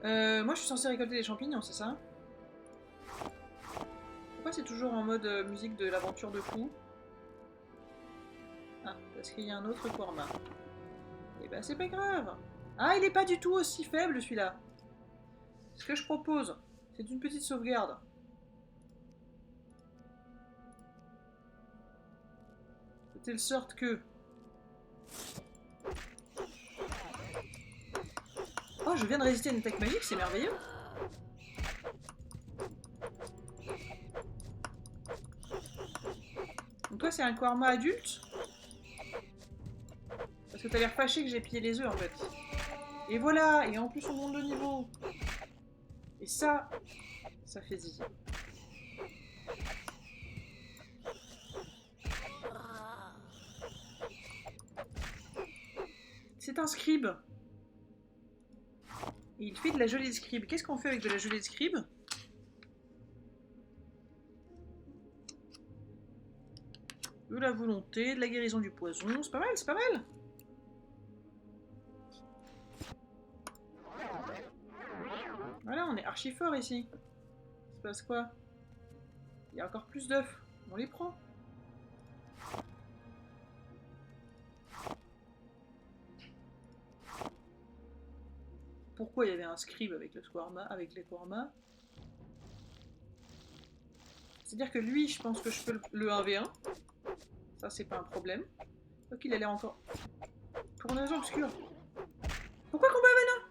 [SPEAKER 1] Moi je suis censée récolter des champignons, c'est ça? Pourquoi c'est toujours en mode musique de l'aventure de fou? Ah, parce qu'il y a un autre Quarma. Et ben c'est pas grave. Ah, il est pas du tout aussi faible celui-là. Ce que je propose, c'est une petite sauvegarde. De telle sorte que... Oh, je viens de résister à une attaque magique, c'est merveilleux. Donc toi, c'est un Quarma adulte? Parce que t'as l'air fâché que j'ai pillé les œufs, en fait. Et voilà, et en plus on monte de niveau. Et ça fait zizi. C'est un scribe. Et il fait de la gelée de scribe. Qu'est-ce qu'on fait avec de la gelée de scribe? De la volonté, de la guérison du poison. C'est pas mal, c'est pas mal. Voilà, on est archi fort ici. Il se passe quoi? Il y a encore plus d'œufs. On les prend. Pourquoi il y avait un scribe avec le squarma, avec les Quarma? C'est-à-dire que lui, je pense que je peux le 1v1. Ça, c'est pas un problème. Donc il a l'air encore... Pour une raison obscure. Pourquoi combat Venin?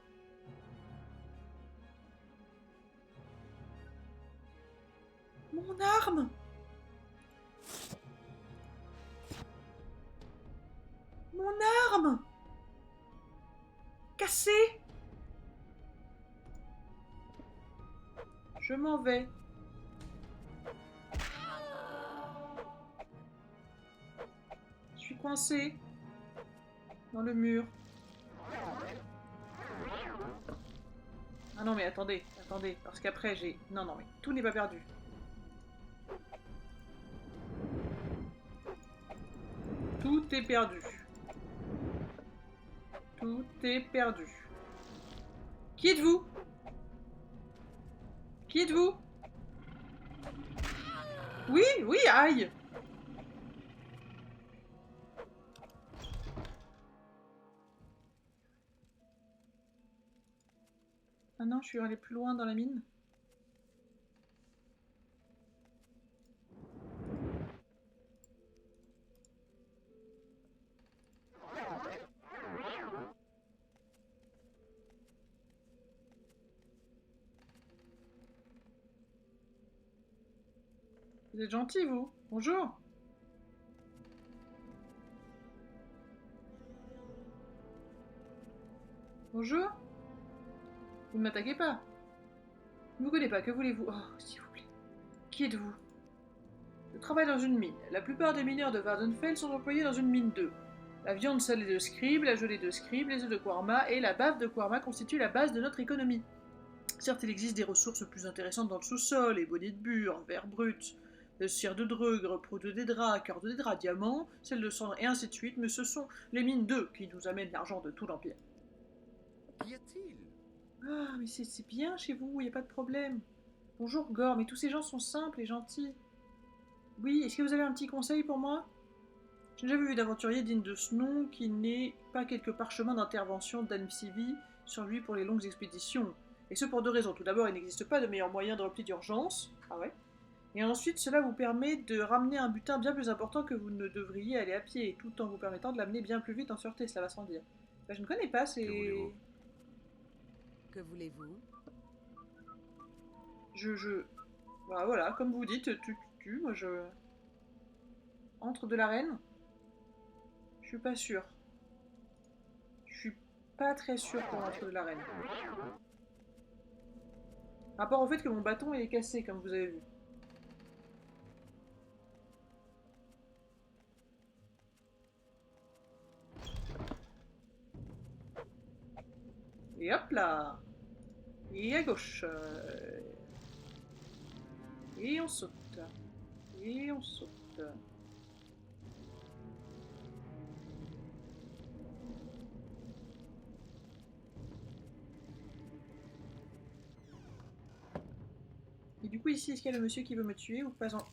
[SPEAKER 1] Mon arme! Mon arme! Cassée! Je m'en vais. Je suis coincée dans le mur. Ah non mais attendez, attendez, parce qu'après j'ai... Non, non mais tout n'est pas perdu. Tout est perdu. Tout est perdu. Qui êtes-vous? Qui êtes-vous? Oui, oui, aïe! Ah non, je suis allée plus loin dans la mine. Vous êtes gentil, vous. Bonjour. Bonjour. Vous ne m'attaquez pas. Je ne vous connais pas, que voulez-vous? Oh, s'il vous plaît. Qui êtes-vous? Je travaille dans une mine. La plupart des mineurs de Vardenfell sont employés dans une mine 2. La viande salée de scribe, la gelée de scribe, les œufs de Quarma et la bave de Quarma constituent la base de notre économie. Certes, il existe des ressources plus intéressantes dans le sous-sol, les bonnets de bure, verre brut, cire de dreugre, prout des draps, cœur de draps, diamants, sel de cendre et ainsi de suite, mais ce sont les mines 2 qui nous amènent l'argent de tout l'Empire.
[SPEAKER 2] Qu'y a-t-il?
[SPEAKER 1] Ah, mais c'est bien chez vous, il n'y a pas de problème. Bonjour Gore, mais tous ces gens sont simples et gentils. Oui, est-ce que vous avez un petit conseil pour moi? Je n'ai jamais vu d'aventurier digne de ce nom qui n'ait pas quelques parchemins d'intervention d'Anne-Sivy sur lui pour les longues expéditions. Et ce pour deux raisons. Tout d'abord, il n'existe pas de meilleur moyen de repli d'urgence. Ah ouais. Et ensuite, cela vous permet de ramener un butin bien plus important que vous ne devriez aller à pied, tout en vous permettant de l'amener bien plus vite en sûreté, cela va sans dire. Bah, je ne connais pas ces...
[SPEAKER 3] Que voulez-vous?
[SPEAKER 5] Que voulez-vous?
[SPEAKER 1] Bah, voilà, comme vous dites, moi je... Entre de l'arène? Je suis pas sûre. Je suis pas très sûre pour entre de l'arène. Rapport au fait que mon bâton il est cassé, comme vous avez vu. Et hop là! Et à gauche. Et on saute. Et on saute. Et du coup ici, est-ce qu'il y a le monsieur qui veut me tuer ou pas en...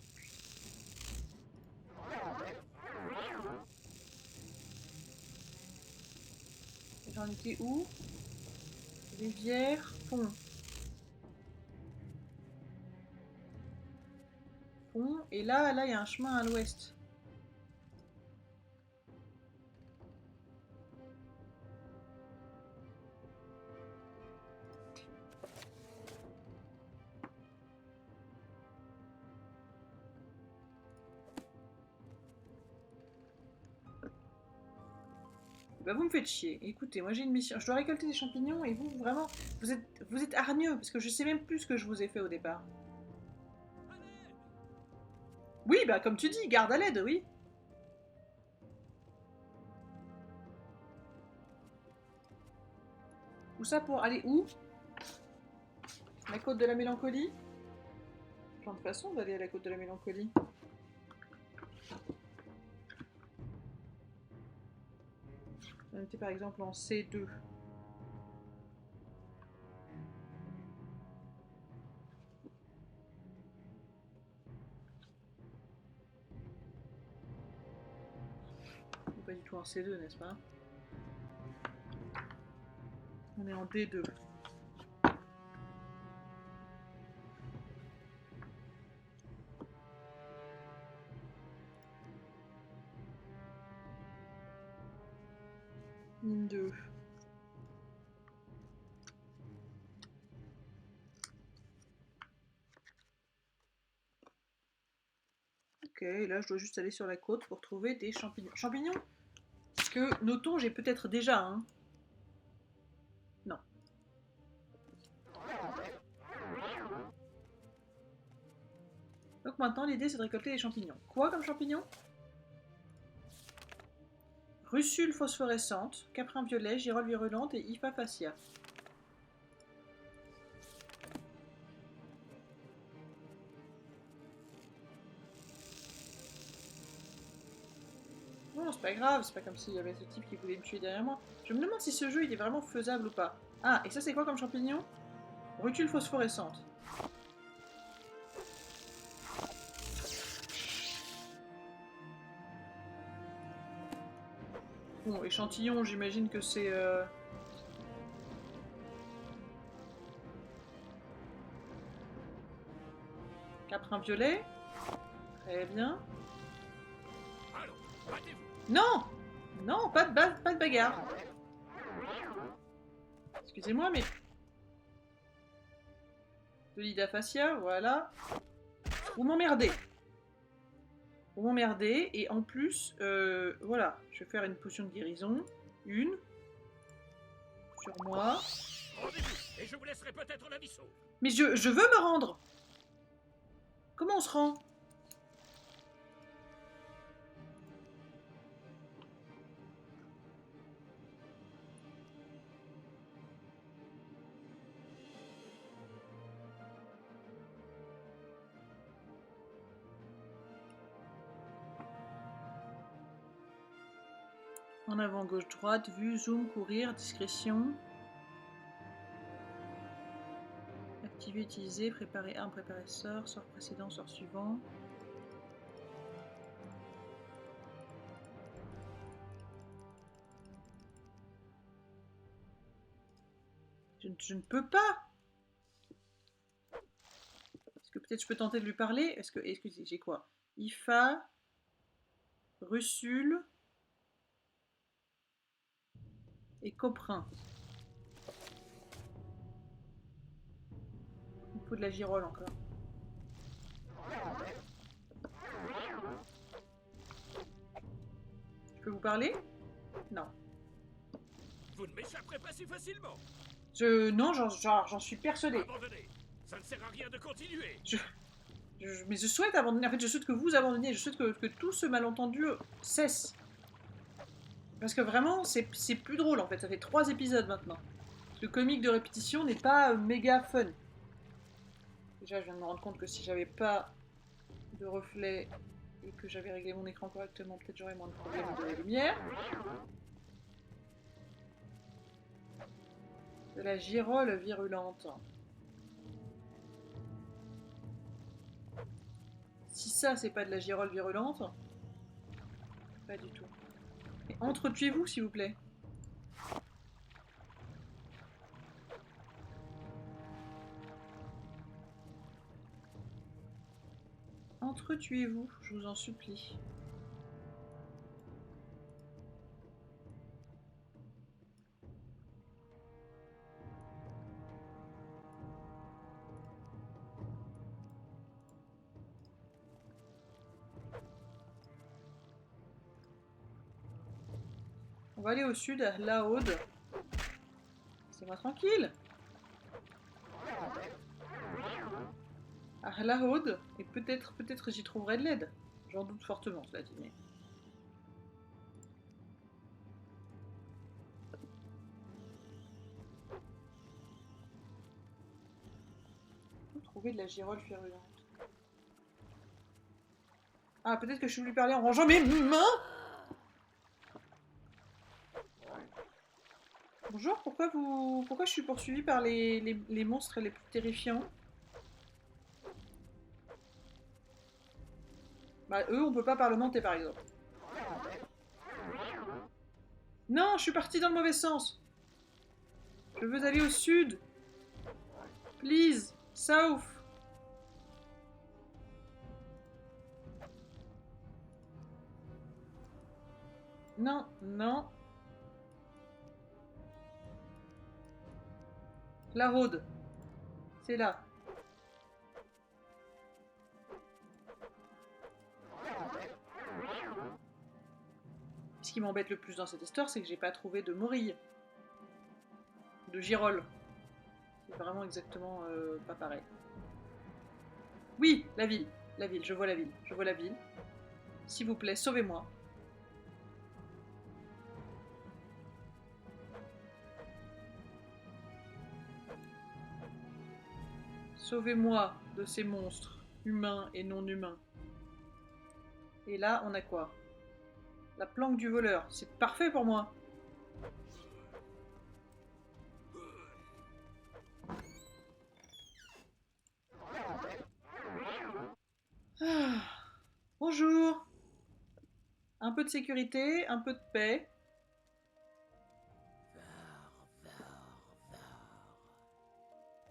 [SPEAKER 1] J'en étais où? Rivière, pont. Pont, et là, il y a un chemin à l'ouest. Bah vous me faites chier. Écoutez, moi j'ai une mission. Je dois récolter des champignons et vous, vraiment, vous êtes hargneux parce que je sais même plus ce que je vous ai fait au départ. Oui, bah comme tu dis, garde à l'aide, oui. Où ça pour aller où? La côte de la mélancolie? Plein de façons d'aller à la côte de la mélancolie. On était par exemple en C2. pas du tout en C2, n'est-ce pas? On est en D2. Mine 2. Ok, là je dois juste aller sur la côte pour trouver des champignons. Champignons que, notons, j'ai peut-être déjà, hein. Non. Donc maintenant, l'idée, c'est de récolter les champignons. Quoi comme champignons? Russule phosphorescente, caprin violet, girole virulente et Hypha fascia. Non, c'est pas grave, c'est pas comme s'il y avait ce type qui voulait me tuer derrière moi. Je me demande si ce jeu il est vraiment faisable ou pas. Ah, et ça c'est quoi comme champignon? Rutule phosphorescente. Bon, échantillon, j'imagine que c'est... Caprin violet. Très bien.
[SPEAKER 3] Allons, battez-vous.
[SPEAKER 1] Non! Non, pas de bagarre. Excusez-moi, mais... De l'Hypha, voilà. Vous m'emmerdez. Vous m'emmerdez, et en plus, voilà, je vais faire une potion de guérison. Une. Sur moi.
[SPEAKER 3] Rendez-vous, et je vous laisserai peut-être la vie sauve.
[SPEAKER 1] Mais je veux me rendre. Comment on se rend? En avant, gauche, droite, vue, zoom, courir, discrétion. Activer, utiliser, préparer arme, préparer sort, sort précédent, sort suivant. Je ne peux pas. Est-ce que peut-être je peux tenter de lui parler? Est-ce que j'ai quoi? Hypha, Russule et Coprin. Il faut de la girole encore. Je peux vous parler? Non.
[SPEAKER 3] Vous ne m'échapperez pas si facilement.
[SPEAKER 1] Non, j'en suis persuadée.
[SPEAKER 3] Abandonnez. Ça ne sert à rien de continuer.
[SPEAKER 1] Mais je souhaite abandonner. En fait, je souhaite que vous abandonniez. Je souhaite que tout ce malentendu cesse. Parce que vraiment, c'est plus drôle en fait. Ça fait 3 épisodes maintenant. Le comique de répétition n'est pas méga fun. Déjà, je viens de me rendre compte que si j'avais pas de reflet et que j'avais réglé mon écran correctement, peut-être j'aurais moins de problèmes de lumière. De la girole virulente. Si ça, c'est pas de la girole virulente, pas du tout. Mais entretuez-vous, s'il vous plaît. Entretuez-vous, je vous en supplie. On va aller au sud, à Laode. C'est-moi tranquille. À Laode, et peut-être j'y trouverai de l'aide. J'en doute fortement, cela dit. Mais... Où trouver de la girole virulente? Ah, peut-être que je vais lui parler en rangeant mes mains. Bonjour, pourquoi je suis poursuivie par les monstres les plus terrifiants? Bah eux, on peut pas parlementer par exemple. Non, je suis partie dans le mauvais sens. Je veux aller au sud. Please, south. Non, non. La road. C'est là. Ce qui m'embête le plus dans cette histoire, c'est que j'ai pas trouvé de morille. De girole. C'est vraiment exactement pas pareil. Oui, la ville. La ville, je vois la ville. Je vois la ville. S'il vous plaît, sauvez-moi. Sauvez-moi de ces monstres, humains et non humains. Et là, on a quoi? La planque du voleur. C'est parfait pour moi. Ah. Bonjour. Un peu de sécurité, un peu de paix.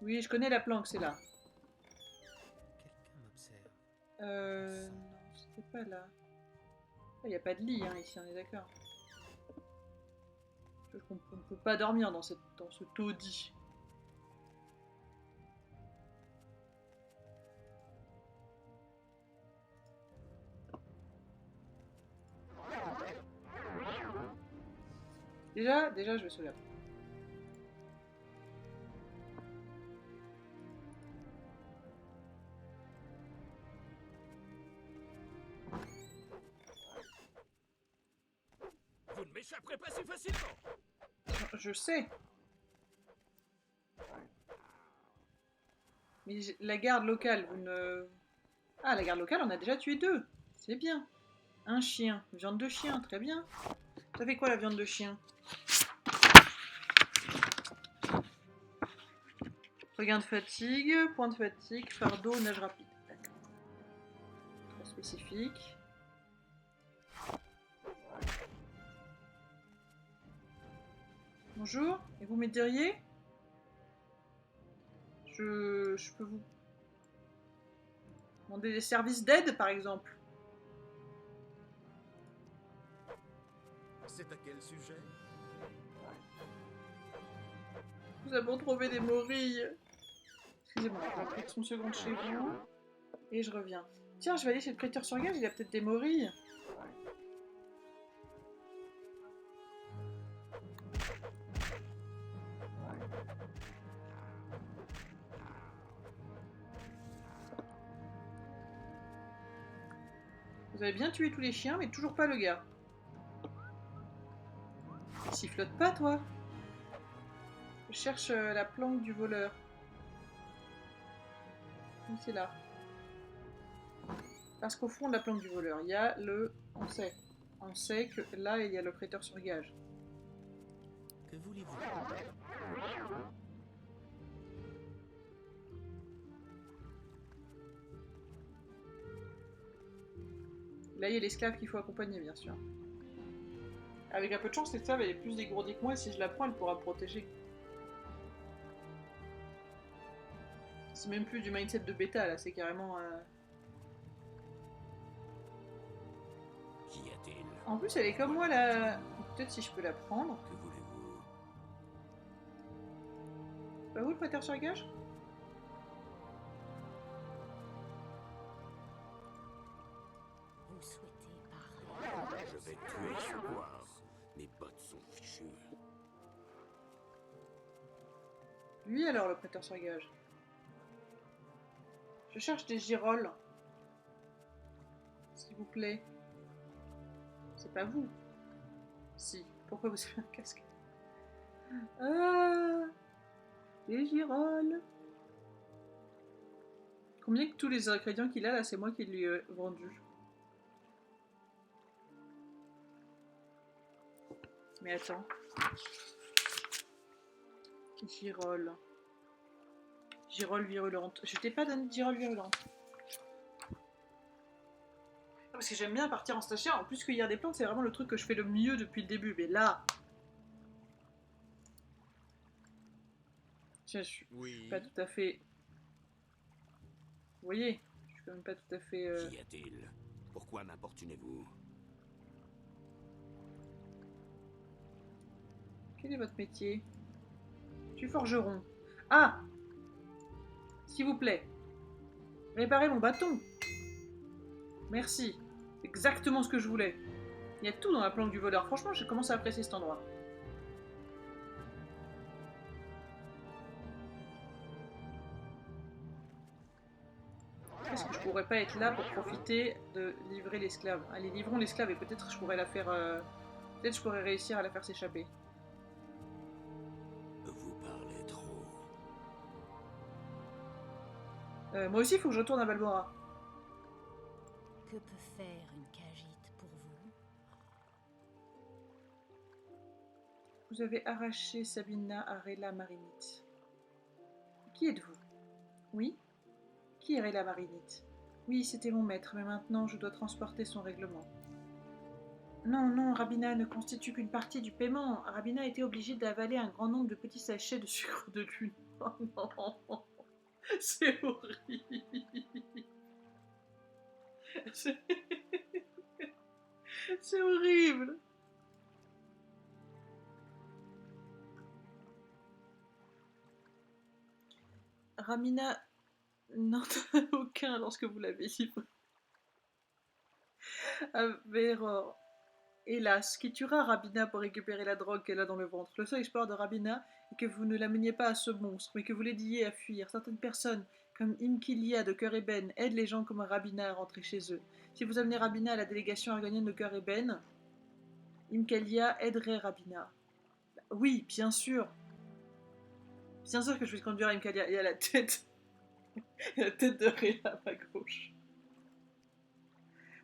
[SPEAKER 1] Oui, je connais la planque, c'est là.
[SPEAKER 2] Quelqu'un m'observe.
[SPEAKER 1] Non, c'était pas là. Il n'y a pas de lit, hein, ici, on est d'accord. On ne peut pas dormir dans ce taudis. Déjà, je vais sauver.
[SPEAKER 3] Vous ne m'échapperez pas si facilement.
[SPEAKER 1] Je sais. Mais la garde locale, vous ne... Ah, la garde locale, on a déjà tué 2. C'est bien. Un chien. Viande de chien, très bien. Ça fait quoi la viande de chien? Regain de fatigue, point de fatigue, fardeau, nage rapide. D'accord. Trop spécifique. Bonjour, et vous m'aideriez? Je peux vous demander des services d'aide, par exemple?
[SPEAKER 2] C'est à quel sujet?
[SPEAKER 1] Nous avons trouvé des morilles. Excusez-moi, je vais prendre son seconde chez vous. Et je reviens. Tiens, je vais aller chez le prêteur sur gage, il a peut-être des morilles. Vous avez bien tué tous les chiens, mais toujours pas le gars. Il sifflote pas, toi? Je cherche la planque du voleur. Oui, c'est là. Parce qu'au fond de la planque du voleur, il y a le... On sait que là, il y a le prêteur sur gage.
[SPEAKER 2] Que voulez-vous?
[SPEAKER 1] Là, il y a l'esclave qu'il faut accompagner, bien sûr. Avec un peu de chance, l'esclave, elle est plus dégourdie que moi, et si je la prends, elle pourra me protéger. C'est même plus du mindset de bêta, là, c'est carrément...
[SPEAKER 3] Qu'y a-t-il?
[SPEAKER 1] En plus, elle est comme moi, là. Peut-être si je peux la prendre.
[SPEAKER 3] Que voulez-vous?
[SPEAKER 1] Bah où le prêteur sur gage?
[SPEAKER 4] Vous souhaitez parler?
[SPEAKER 3] Je vais tuer ce noir. Mes bottes sont fichues.
[SPEAKER 1] Lui alors, le prêteur sur gage. Je cherche des girolles. S'il vous plaît. C'est pas vous. Si. Pourquoi vous avez un casque? Ah, des girolles. Combien que tous les ingrédients qu'il a là, c'est moi qui lui ai vendu. Mais attends. Girolles. Girolles virulentes. Je t'ai pas donné de girolles virulentes. Parce que j'aime bien partir en stagiaire. En plus, cueillir des plantes, c'est vraiment le truc que je fais le mieux depuis le début. Mais là, Tiens, je suis
[SPEAKER 2] Oui.
[SPEAKER 1] pas tout à fait... Vous voyez, je suis quand même pas tout à fait...
[SPEAKER 3] Qu'y a-t-il? Pourquoi m'importunez-vous?
[SPEAKER 1] Quel est votre métier? Je suis forgeron. Ah! S'il vous plaît. Réparez mon bâton. Merci. C'est exactement ce que je voulais. Il y a tout dans la planque du voleur. Franchement, j'ai commencé à apprécier cet endroit. Est-ce que je pourrais pas être là pour profiter de livrer l'esclave? Allez, livrons l'esclave et peut-être je pourrais la faire... Peut-être je pourrais réussir à la faire s'échapper.
[SPEAKER 3] Vous parlez trop.
[SPEAKER 1] Moi aussi, il faut que je retourne à Balmora.
[SPEAKER 4] Que peut faire une Khajiit pour vous?
[SPEAKER 1] Vous avez arraché Sabina à Rella Marinite. Qui êtes-vous? Oui? Qui est Rella Marinite? Oui, c'était mon maître, mais maintenant je dois transporter son règlement. Non, non, Rabina ne constitue qu'une partie du paiement. Rabina a été obligée d'avaler un grand nombre de petits sachets de sucre de lune. Oh non, c'est horrible. C'est horrible. Ramina n'en a aucun lorsque vous l'avez livré. Averor, hélas, qui tuera Rabina pour récupérer la drogue qu'elle a dans le ventre. Le seul espoir de Rabina est que vous ne la meniez pas à ce monstre, mais que vous l'aidiez à fuir. Certaines personnes, comme Imkilia de Cœur Eben, aident les gens comme Rabina à rentrer chez eux. Si vous amenez Rabina à la délégation argonienne de Cœur Eben, Imkilia aiderait Rabina. Oui, bien sûr. Bien sûr que je vais conduire Imkilia. Il y a la tête. Il y a la tête de Réa à ma gauche.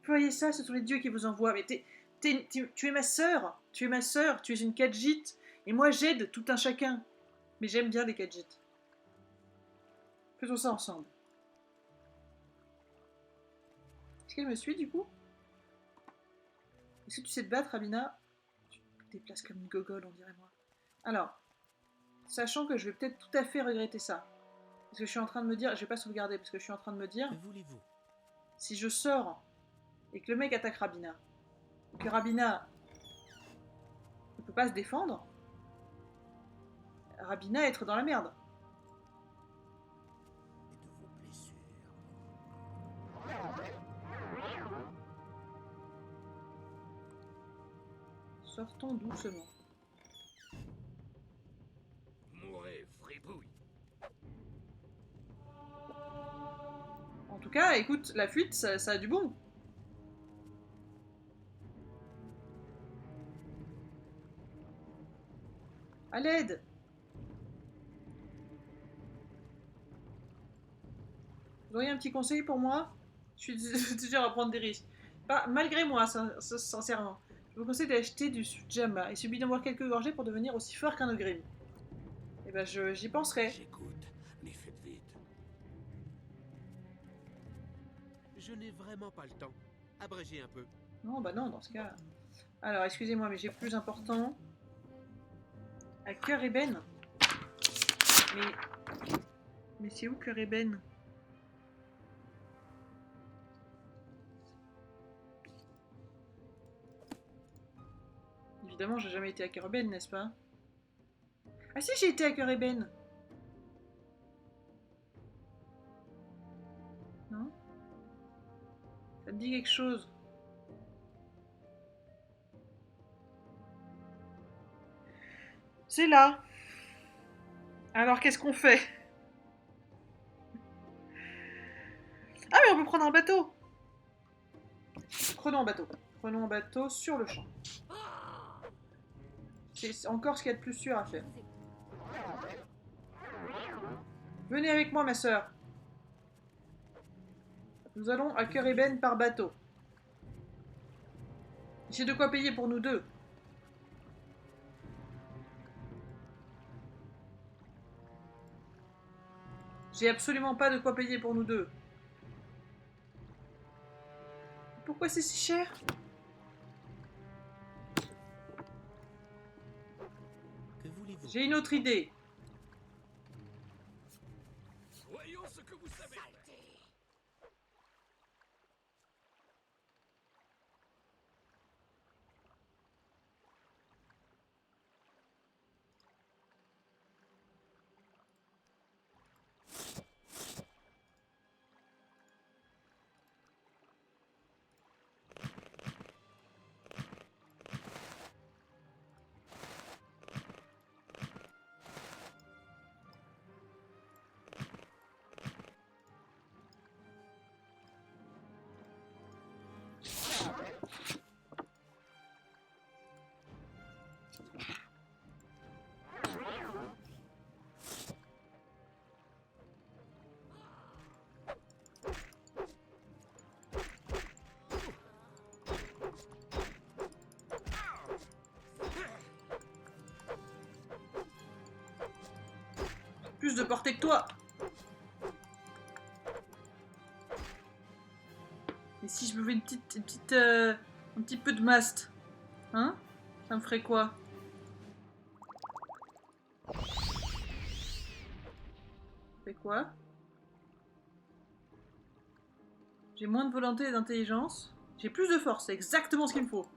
[SPEAKER 1] Vous voyez ça, ce sont les dieux qui vous envoient. Mais tu es ma sœur. Tu es ma sœur. Tu es une Khajiit. Et moi, j'aide tout un chacun. Mais j'aime bien les Khajiit. Faisons ça ensemble. Est-ce qu'elle me suit, du coup? Est-ce que tu sais te battre, Rabina? Tu te déplaces comme une gogole, on dirait moi. Alors, sachant que je vais peut-être tout à fait regretter ça. Parce que je suis en train de me dire... Je vais pas sauvegarder, parce que je suis en train de me dire...
[SPEAKER 2] Que voulez-vous?
[SPEAKER 1] Si je sors et que le mec attaque Rabina, et que Rabina ne peut pas se défendre, Rabina être dans la merde.
[SPEAKER 3] Et de vos blessures.
[SPEAKER 1] Sortons doucement.
[SPEAKER 3] Mourez, fripouille.
[SPEAKER 1] En tout cas, écoute, la fuite, ça a du bon. À l'aide. Vous auriez un petit conseil pour moi? Je suis toujours à prendre des risques. Pas, malgré moi, sincèrement. Je vous conseille d'acheter du Sujama. Il suffit d'en boire quelques gorgées pour devenir aussi fort qu'un ogrim. Et ben, j'y penserai.
[SPEAKER 3] J'écoute, mais faites vite.
[SPEAKER 2] Je n'ai vraiment pas le temps. Abrégez un peu.
[SPEAKER 1] Non, bah non, dans ce cas. Alors, excusez-moi, mais j'ai plus important. À Cœur Eben. Mais c'est où Cœur Eben? Évidemment, j'ai jamais été à Cœur Eben, n'est-ce pas? Ah si, j'ai été à Cœur Eben. Non? Ça me dit quelque chose. C'est là. Alors, qu'est-ce qu'on fait? Ah, mais on peut prendre un bateau. Prenons un bateau. Prenons un bateau sur le champ. C'est encore ce qu'il y a de plus sûr à faire. Venez avec moi, ma sœur. Nous allons à Cœur Eben par bateau. J'ai de quoi payer pour nous deux. J'ai absolument pas de quoi payer pour nous deux. Pourquoi c'est si cher?
[SPEAKER 2] Que voulez-vous?
[SPEAKER 1] J'ai une autre idée. plus de portée que toi. Et si je buvais un petit peu de mast, hein? Ça me ferait quoi? Ça fait quoi? J'ai moins de volonté et d'intelligence. J'ai plus de force, c'est exactement ce qu'il me faut.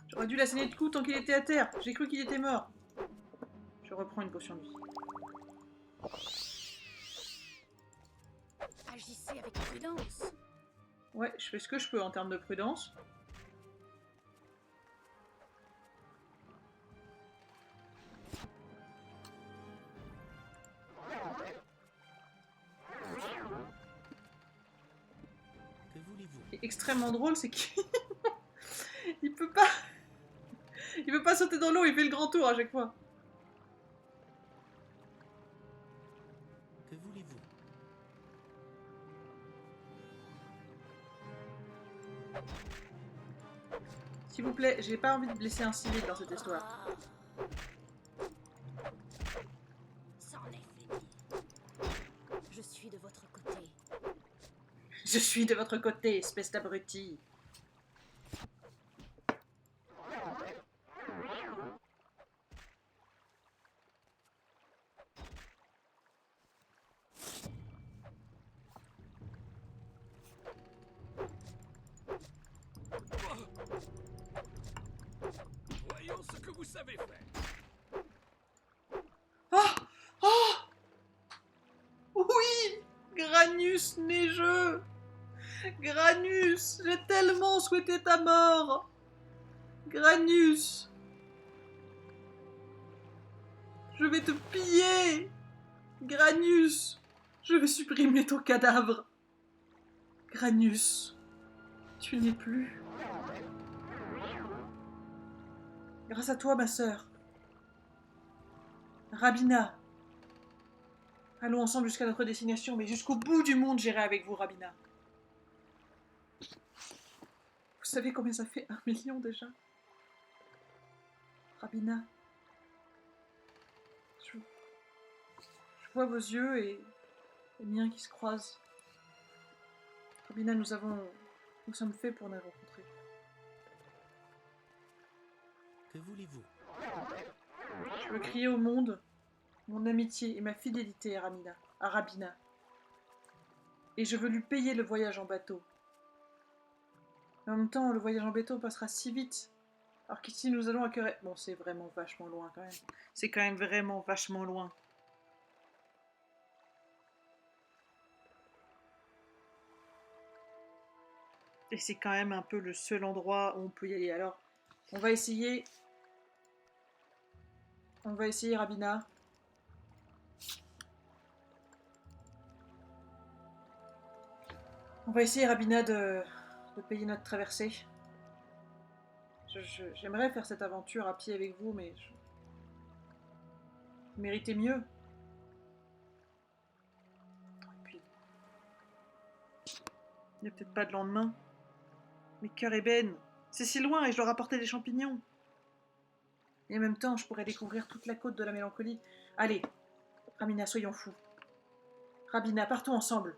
[SPEAKER 1] J'aurais dû l'asséner de coups tant qu'il était à terre. J'ai cru qu'il était mort. Je reprends une potion de vie.
[SPEAKER 4] Agissez avec prudence.
[SPEAKER 1] Ouais, je fais ce que je peux en termes de prudence.
[SPEAKER 2] Que voulez-vous?
[SPEAKER 1] Ce qui est extrêmement drôle, c'est qu'il il peut pas... Il veut pas sauter dans l'eau, il fait le grand tour à chaque fois.
[SPEAKER 2] Que voulez-vous?
[SPEAKER 1] S'il vous plaît, j'ai pas envie de blesser un civil dans cette histoire.
[SPEAKER 4] C'en est fini. Je suis de votre côté.
[SPEAKER 1] Je suis de votre côté, espèce d'abruti.
[SPEAKER 3] Voyons ce que vous savez faire.
[SPEAKER 1] Oh! Oh! Oui! Granus neigeux! Granus! J'ai tellement souhaité ta mort! Granus! Je vais te piller! Granus! Je vais supprimer ton cadavre! Granus! Tu n'es plus. Grâce à toi, ma sœur. Rabina. Allons ensemble jusqu'à notre destination, mais jusqu'au bout du monde, j'irai avec vous, Rabina. Vous savez combien ça fait 1 million déjà? Rabina. Je vois vos yeux et les miens qui se croisent. Rabina, nous sommes faits pour nous rencontrer.
[SPEAKER 2] Que voulez-vous?
[SPEAKER 1] Je veux crier au monde mon amitié et ma fidélité à Rabina. Et je veux lui payer le voyage en bateau. Mais en même temps, le voyage en bateau passera si vite. Alors qu'ici, nous allons à Querelle. Bon, c'est vraiment vachement loin quand même. C'est quand même vraiment vachement loin. Et c'est quand même un peu le seul endroit où on peut y aller. Alors, on va essayer. On va essayer, Rabina. On va essayer, Rabina, de payer notre traversée. J'aimerais faire cette aventure à pied avec vous, mais vous méritez mieux. Et puis, il n'y a peut-être pas de lendemain. Mais cœur ébène, c'est si loin et je dois rapporter des champignons. Et en même temps, je pourrais découvrir toute la côte de la mélancolie. Allez, Rabina, soyons fous. Rabina, partons ensemble.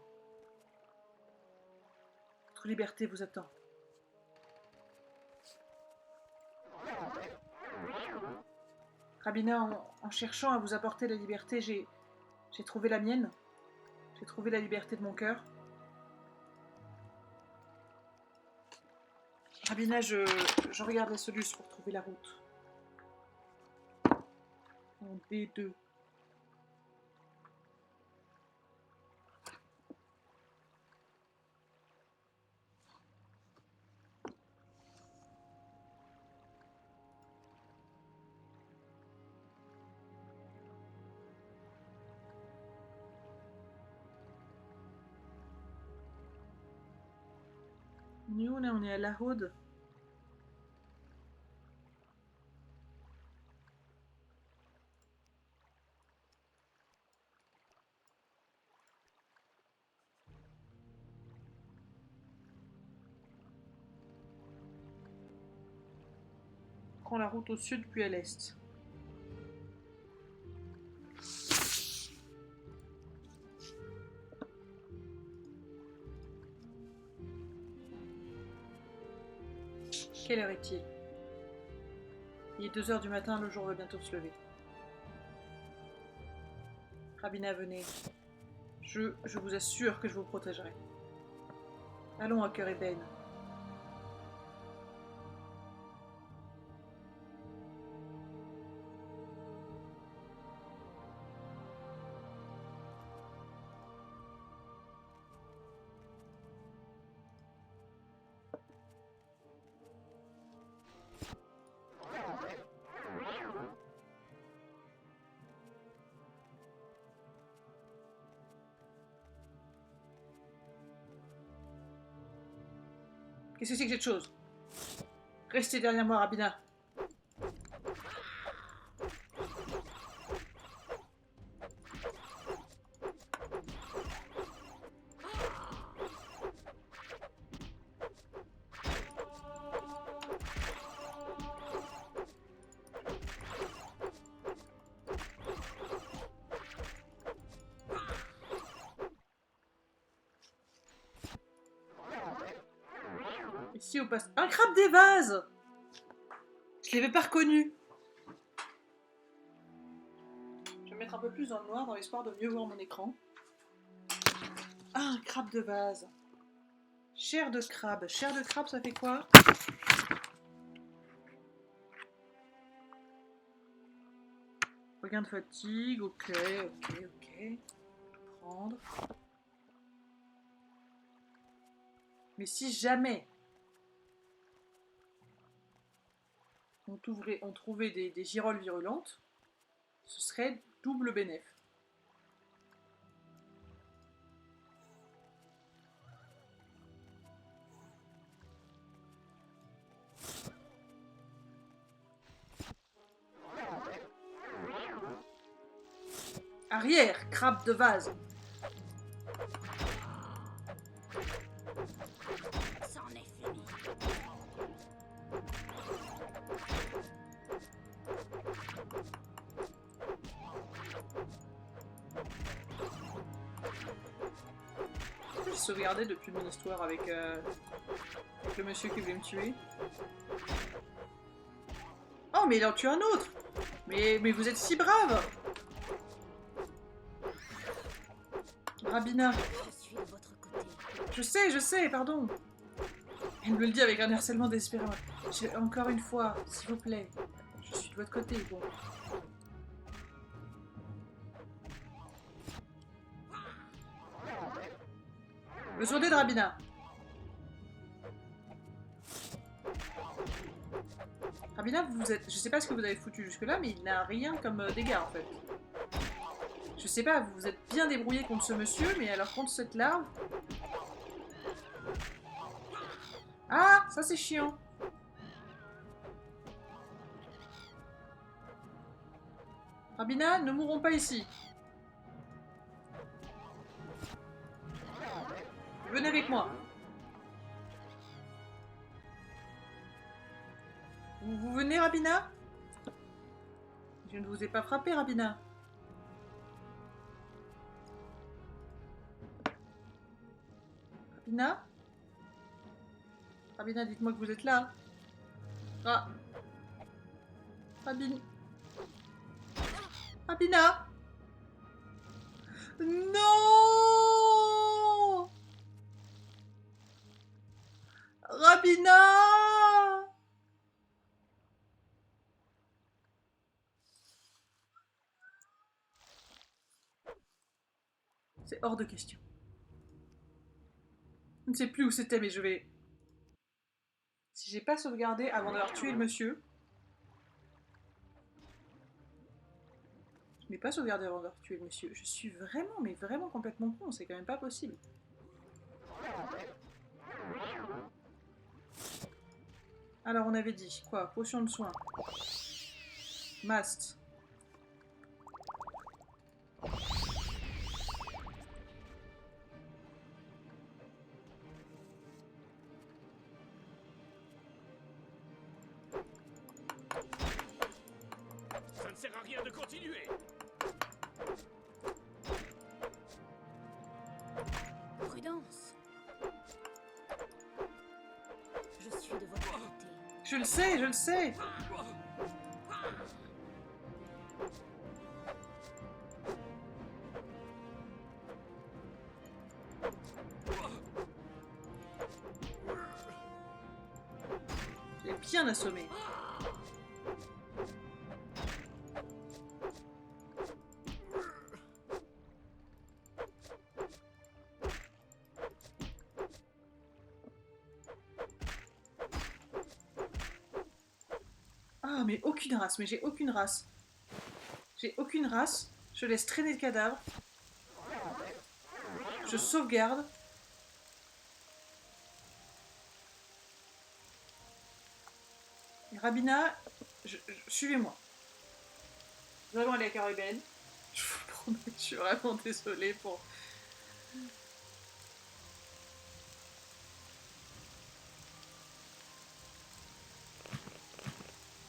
[SPEAKER 1] Votre liberté vous attend. Rabina, en cherchant à vous apporter la liberté, j'ai trouvé la mienne. J'ai trouvé la liberté de mon cœur. Rabina, je regarde la soluce pour trouver la route. En D2. Nous, là, on est à La Rôde. Prends la route au sud puis à l'est. Quelle heure est-il? Il est 2 heures du matin, le jour va bientôt se lever. Rabina, venez. Je vous assure que je vous protégerai. Allons à Cœur Ébène. Qu'est-ce que c'est que cette chose? Restez derrière moi, Rabina. Ici, on passe... Un crabe des vases! Je l'avais pas reconnu. Je vais me mettre un peu plus dans le noir dans l'espoir de mieux voir mon écran. Ah, un crabe de vase. Chair de crabe. Chair de crabe, ça fait quoi? Regain de fatigue, ok. Prendre. Mais si jamais on trouvait des girolles virulentes, ce serait double bénéf. Arrière, crabe de vase.
[SPEAKER 4] C'en est fini.
[SPEAKER 1] Je sauvegardais depuis mon histoire avec le monsieur qui voulait me tuer. Oh, mais il en tue un autre! Mais vous êtes si brave! Rabina.
[SPEAKER 4] Je suis de votre côté.
[SPEAKER 1] Je sais, pardon. Elle me le dit avec un harcèlement désespéré. Encore une fois, s'il vous plaît. Je suis de votre côté, bon. Besoin d'aide, Rabina. Rabina, vous êtes... Je sais pas ce que vous avez foutu jusque-là, mais il n'a rien comme dégâts, en fait. Je sais pas, vous vous êtes bien débrouillé contre ce monsieur, mais alors contre cette larve... Ah, ça c'est chiant. Rabina, ne mourrons pas ici. Venez avec moi. Vous venez, Rabina? Je ne vous ai pas frappé, Rabina. Rabina? Rabina, dites-moi que vous êtes là. Ah. Rabina. Rabina! Non! Rabina! C'est hors de question. Je ne sais plus où c'était, mais je vais... Si j'ai pas sauvegardé avant d'avoir tué le monsieur... Je n'ai pas sauvegardé avant d'avoir tué le monsieur. Je suis vraiment, mais vraiment complètement con. C'est quand même pas possible. Alors, on avait dit quoi? Potion de soin. Mast.
[SPEAKER 3] rien de continuer.
[SPEAKER 4] Prudence. Je suis de votre côté.
[SPEAKER 1] Je le sais, je le sais. Je l'ai bien assommé. Ah, mais aucune race, mais j'ai aucune race. J'ai aucune race. Je laisse traîner le cadavre. Je sauvegarde. Rabina, suivez-moi. Nous allons aller à Caribène. Je vous promets, je suis vraiment désolée pour...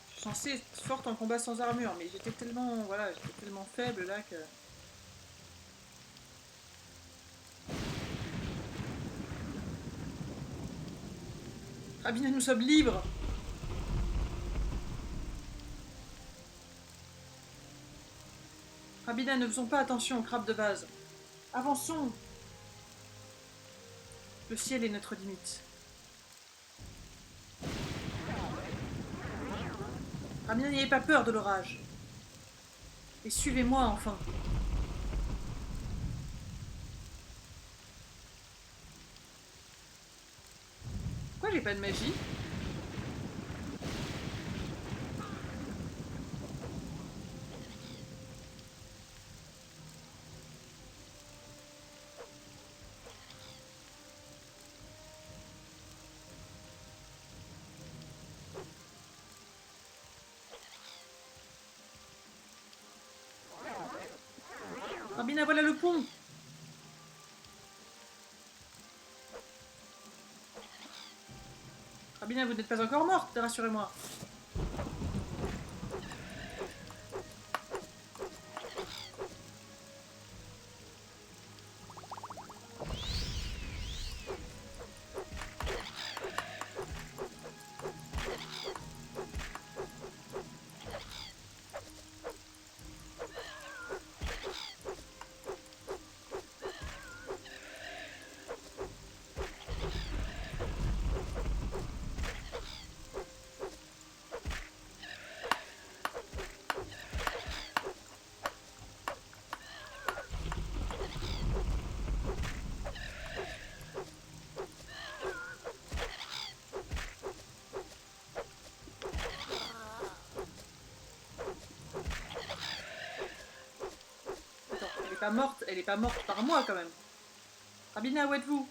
[SPEAKER 1] Je suis censée être forte en combat sans armure, mais j'étais tellement... Voilà, j'étais tellement faible là que... Rabina, nous sommes libres! Rabina, ne faisons pas attention aux crabes de base. Avançons! Le ciel est notre limite. Rabina, n'ayez pas peur de l'orage. Et suivez-moi enfin. Pourquoi j'ai pas de magie? Rabina, voilà le pont! Rabina, vous n'êtes pas encore morte, rassurez-moi. Elle est pas morte par moi quand même. Rabina, où êtes-vous?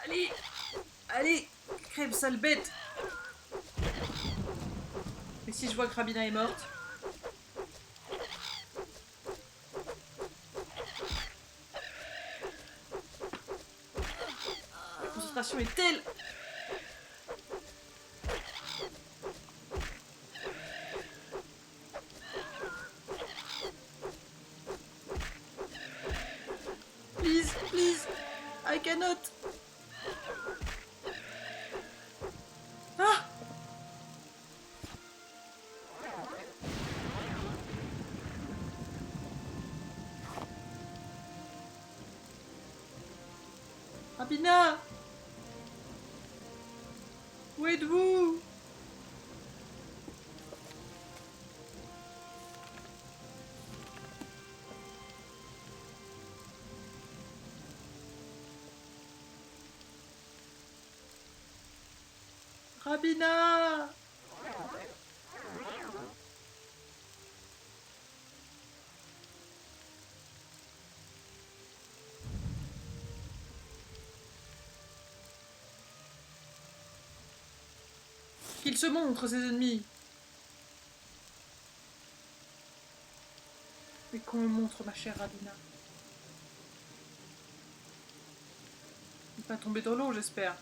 [SPEAKER 1] Allez! Allez! Crève, sale bête! Mais si je vois que Rabina est morte... La concentration est telle... Please, please! I cannot! Ah! Rabina! Où êtes-vous? Rabina! se montrent, ces ennemis. Mais qu'on me montre, ma chère Rabina. Ne pas tomber dans l'eau, j'espère.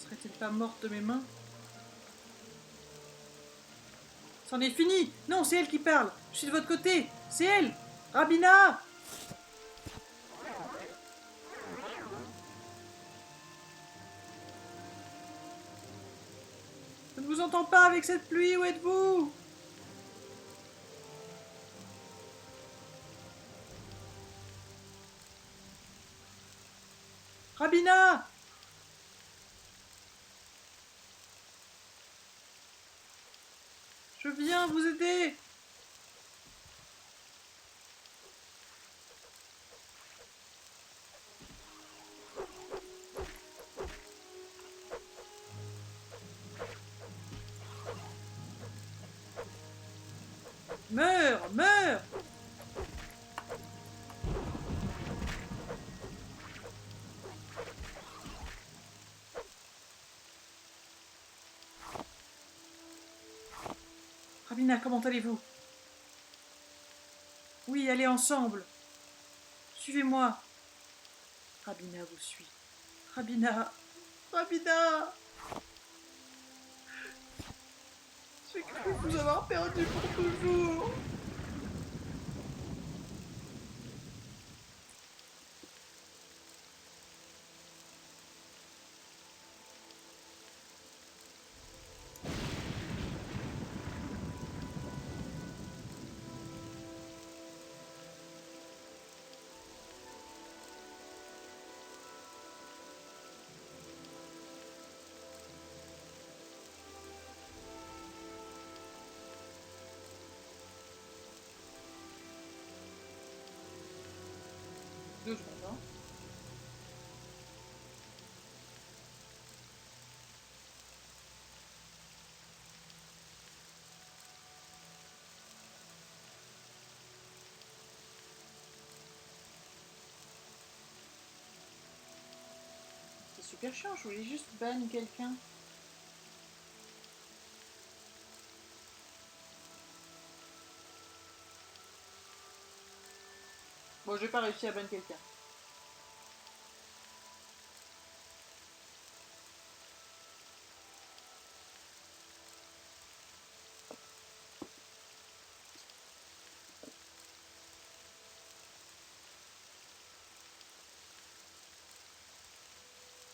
[SPEAKER 1] Serait-elle pas morte de mes mains? C'en est fini! Non, c'est elle qui parle! Je suis de votre côté! C'est elle! Rabina! Je ne vous entends pas avec cette pluie, où êtes-vous? Rabina! Je viens vous aider! Meurs! Meurs! Rabina, comment allez-vous? Oui, allez ensemble. Suivez-moi. Rabina vous suit. Rabina! Rabina! J'ai cru vous avoir perdu pour toujours. Deux secondes, hein. C'est super chiant, je voulais juste ban quelqu'un. Bon, j'ai pas réussi à ban quelqu'un.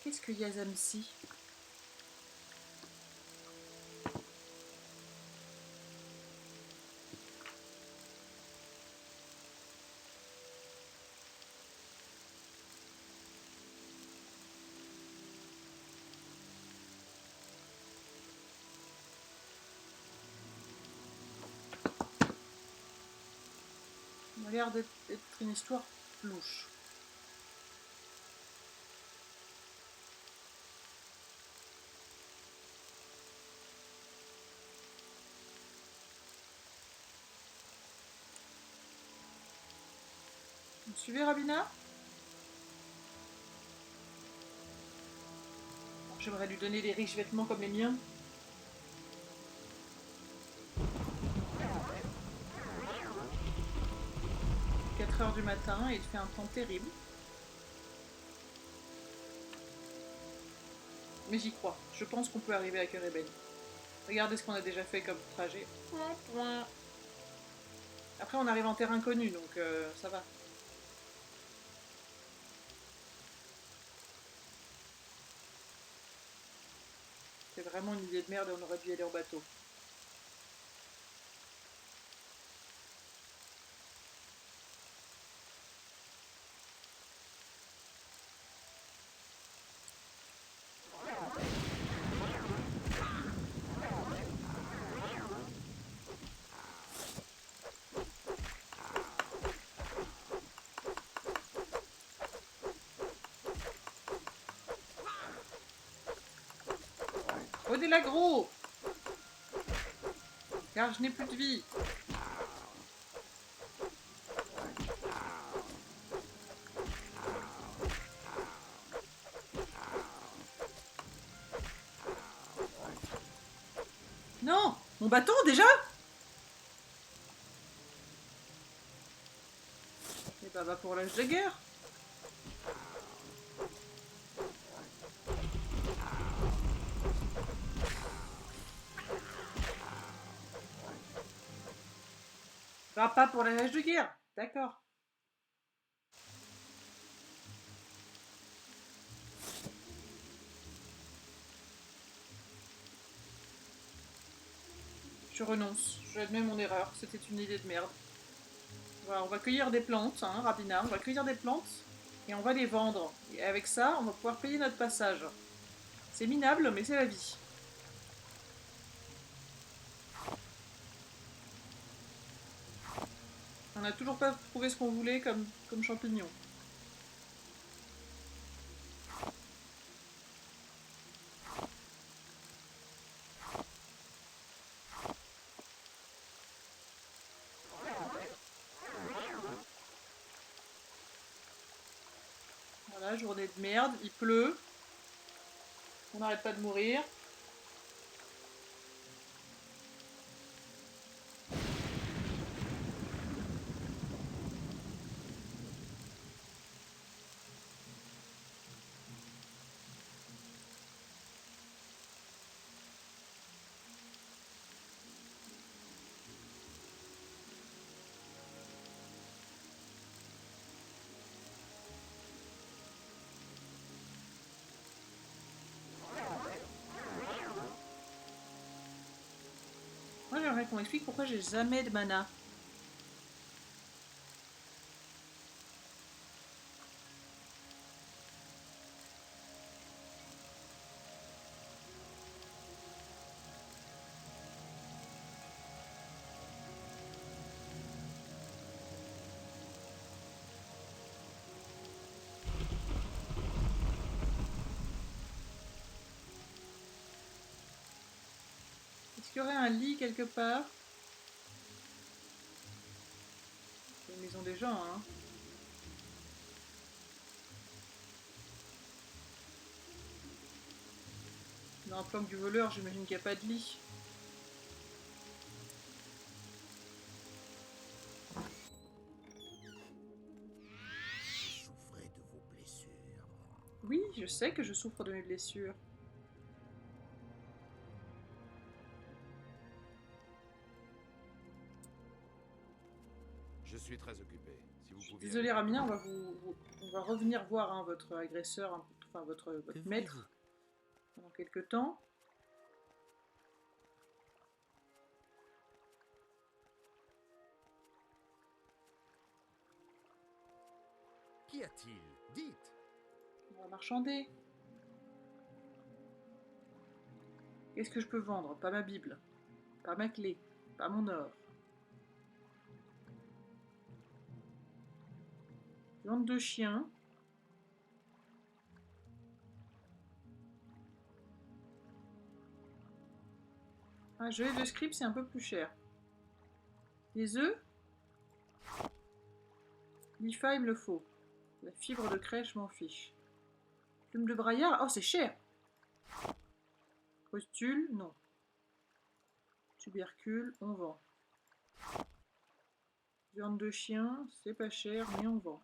[SPEAKER 1] Qu'est-ce que Yazamsi? Ça a l'air d'être une histoire louche. Vous me suivez, Rabina? J'aimerais lui donner des riches vêtements comme les miens. « 4 heures du matin et il fait un temps terrible. Mais j'y crois. Je pense qu'on peut arriver à Cœur Ébène. Regardez ce qu'on a déjà fait comme trajet. Après, on arrive en terre inconnue, donc ça va. C'est vraiment une idée de merde et on aurait dû aller en bateau. Prenez l'agro! Car je n'ai plus de vie. bâton déjà? Et bah va pour l'âge de guerre. Va pas pour l'âge de guerre. D'accord. Je renonce. J'admets mon erreur. C'était une idée de merde. Voilà, on va cueillir des plantes, hein, Rabina. On va cueillir des plantes et on va les vendre. Et avec ça, on va pouvoir payer notre passage. C'est minable, mais c'est la vie. On n'a toujours pas trouvé ce qu'on voulait comme champignon. Voilà, journée de merde, il pleut. On n'arrête pas de mourir. Moi j'aimerais qu'on m'explique pourquoi j'ai jamais de mana. Est-ce qu'il y aurait un lit quelque part? C'est une maison des gens, hein. Dans un planque du voleur, j'imagine qu'il n'y a pas de lit.
[SPEAKER 3] Souffrez de vos blessures.
[SPEAKER 1] Oui, je sais que je souffre de mes blessures.
[SPEAKER 3] Je suis très occupé. Si vous pouviez...
[SPEAKER 1] Désolé Ramina, on va revenir voir hein, votre agresseur, hein, enfin votre maître, pendant quelques temps.
[SPEAKER 3] Qu'y a-t-il? Dites.
[SPEAKER 1] On va marchander. Qu'est-ce que je peux vendre? Pas ma Bible, pas ma clé, pas mon or. Viande de chien. Ah, gelée de script, c'est un peu plus cher. Les œufs? L'IFA, il me le faut. La fibre de crèche, je m'en fiche. Plume de braillard? Oh, c'est cher! Postule? Non. Tubercule? On vend. Viande de chien? C'est pas cher, mais on vend.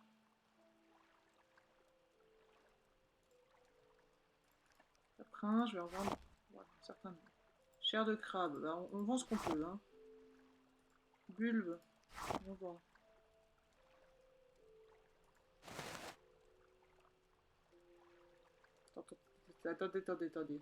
[SPEAKER 1] Saprin, je vais en vendre. Ouais, certains. Chair de crabe, bah, on vend ce qu'on peut. Hein. Bulbe, on vend. Attendez.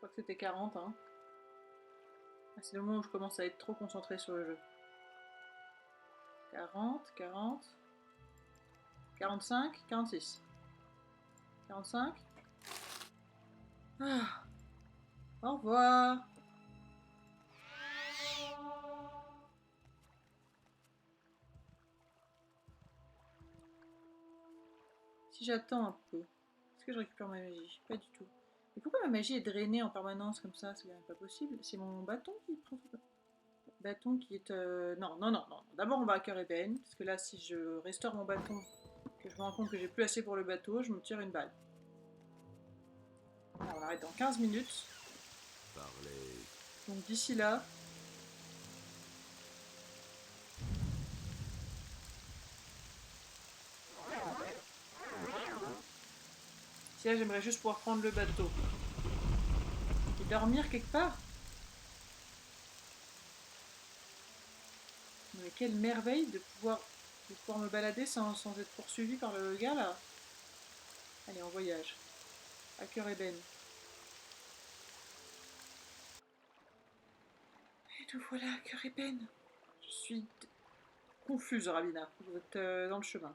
[SPEAKER 1] crois que c'était 40, hein. Ah, c'est le moment où je commence à être trop concentré sur le jeu. 40, 40, 45, 46. 45. Ah, au revoir. Si j'attends un peu, est-ce que je récupère ma magie? Pas du tout. Mais pourquoi ma magie est drainée en permanence comme ça? C'est quand même pas possible. C'est mon bâton qui prend tout. Bâton qui est... Non, non, non, non. D'abord on va à cœur ébène, parce que là si je restaure mon bâton, que je me rends compte que j'ai plus assez pour le bateau, je me tire une balle. Alors, on arrête dans 15 minutes.
[SPEAKER 3] Parlez.
[SPEAKER 1] Donc d'ici là... Si là j'aimerais juste pouvoir prendre le bateau. Et dormir quelque part. Mais quelle merveille de pouvoir me balader sans être poursuivi par le gars là. Allez, en voyage. À cœur ébène. Et nous voilà à cœur ébène. Je suis confuse, Rabina. Vous êtes dans le chemin.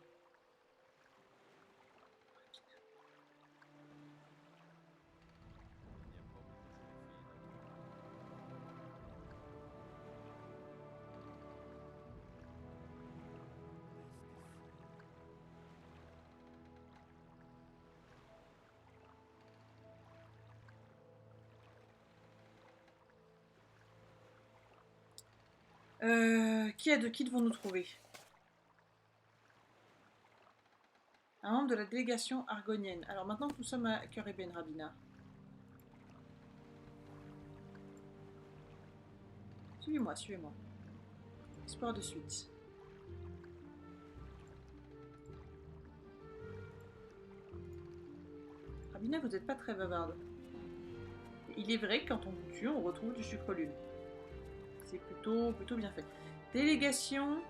[SPEAKER 1] Qui devons-nous trouver? Un membre de la délégation argonienne. Alors maintenant que nous sommes à cœur ébène, Rabina. Suivez-moi, suivez-moi. Espoir de suite. Rabina, vous n'êtes pas très bavarde. Il est vrai que quand on vous tue, on retrouve du sucre lune. C'est plutôt bien fait. Délégation.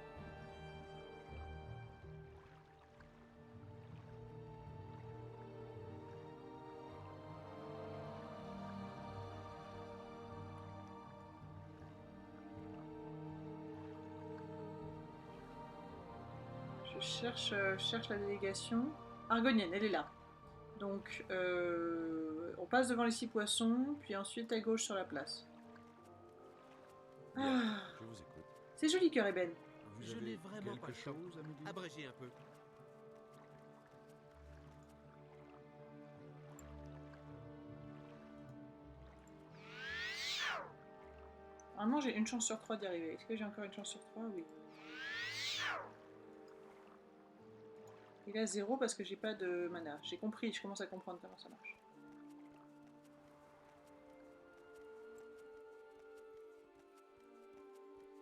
[SPEAKER 1] Je cherche la délégation. Argonienne, elle est là. Donc, on passe devant les 6 poissons, puis ensuite à gauche sur la place. Ah,
[SPEAKER 3] Je vous écoute.
[SPEAKER 1] c'est joli, cœur ébène.
[SPEAKER 3] Vous
[SPEAKER 2] Je
[SPEAKER 3] avez
[SPEAKER 2] n'ai vraiment pas
[SPEAKER 3] quelque
[SPEAKER 2] le temps.
[SPEAKER 3] chose à me dire?
[SPEAKER 2] Abrégez un peu.
[SPEAKER 1] Normalement, j'ai une chance sur 3 d'y arriver. Est-ce que j'ai encore une chance sur 3? Oui. Et là, 0 parce que j'ai pas de mana. J'ai compris, je commence à comprendre comment ça marche.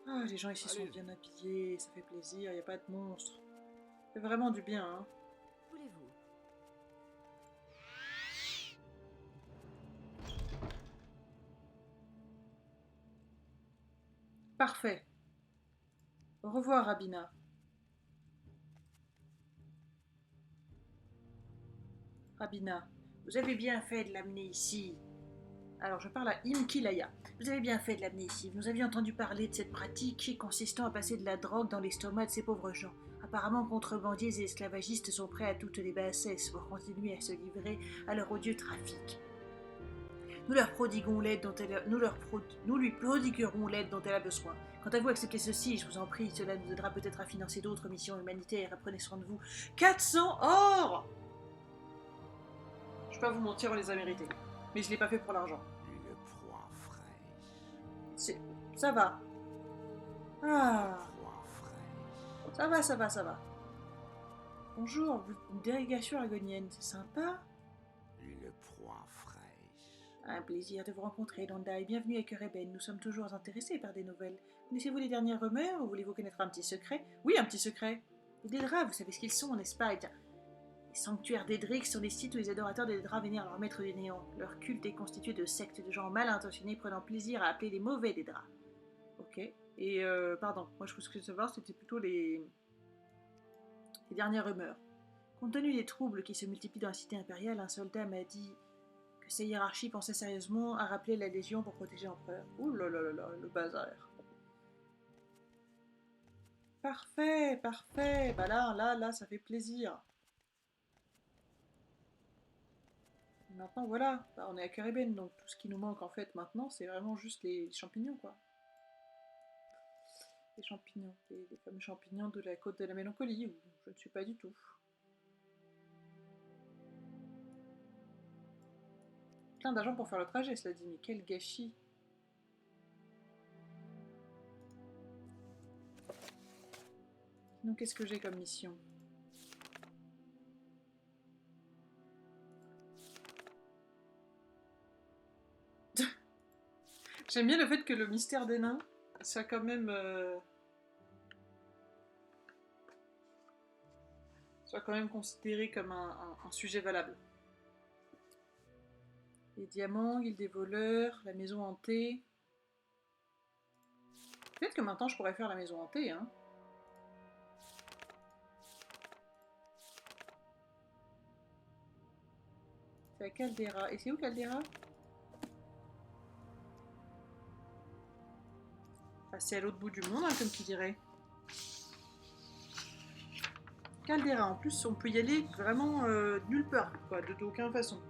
[SPEAKER 1] Ah, les gens ici sont
[SPEAKER 3] Allez.
[SPEAKER 1] bien habillés, ça fait plaisir, il n'y a pas de monstres. Ça fait vraiment du bien, hein.
[SPEAKER 5] Voulez-vous?
[SPEAKER 1] Parfait. Au revoir, Rabina. Rabina, vous avez bien fait de l'amener ici. Alors, je parle à Imkilaya. Vous avez bien fait de l'amener ici. Nous avions entendu parler de cette pratique consistant à passer de la drogue dans l'estomac de ces pauvres gens. Apparemment, contrebandiers et esclavagistes sont prêts à toutes les bassesses pour continuer à se livrer à leur odieux trafic. Nous leur prodiguons l'aide dont elle, nous lui prodiguerons l'aide dont elle a besoin. Quant à vous, acceptez ceci, je vous en prie. Cela nous aidera peut-être à financer d'autres missions humanitaires. Prenez soin de vous. 400 or! Je vais pas vous mentir, on les a mérités. Mais je l'ai pas fait pour l'argent.
[SPEAKER 3] Une proie fraîche.
[SPEAKER 1] Ça va. Ah,
[SPEAKER 3] Proie fraîche.
[SPEAKER 1] ça va, ça va, ça va. Bonjour, une délégation argonienne, c'est sympa.
[SPEAKER 3] Une proie fraîche.
[SPEAKER 1] Un plaisir de vous rencontrer, Landai. Bienvenue à Cœur Ébène. Nous sommes toujours intéressés par des nouvelles. Connaissez-vous les dernières rumeurs ou voulez-vous connaître un petit secret? Oui, un petit secret. Les Dédras, vous savez ce qu'ils sont, n'est-ce pas? Les sanctuaires d'Edric sont des sites où les adorateurs des Dédras vénèrent leur maître du néant. Leur culte est constitué de sectes de gens mal intentionnés prenant plaisir à appeler les mauvais Dédras. Ok. Et pardon, moi je pense que savoir c'était plutôt les dernières rumeurs. Compte tenu des troubles qui se multiplient dans la cité impériale, un soldat m'a dit que Sa hiérarchie pensait sérieusement à rappeler la Légion pour protéger l'empereur. Ouh là là là là, le bazar. Parfait, parfait. Bah là, ça fait plaisir. Maintenant, voilà. Bah, on est à Caribène, donc tout ce qui nous manque en fait maintenant, c'est vraiment juste les champignons, quoi. Les champignons, les fameux champignons de la côte de la mélancolie, où je ne suis pas du tout. Plein d'argent pour faire le trajet, cela dit, mais quel gâchis. Donc qu'est-ce que j'ai comme mission? J'aime bien le fait que le mystère des nains soit quand même considéré comme un sujet valable. Les diamants, guilde des voleurs, la maison hantée. Peut-être que maintenant je pourrais faire la maison hantée, hein. C'est à Caldera. Et c'est où Caldera? Enfin, c'est à l'autre bout du monde, hein, comme tu dirais. Caldera, en plus, on peut y aller vraiment nulle part, quoi, d'aucune façon.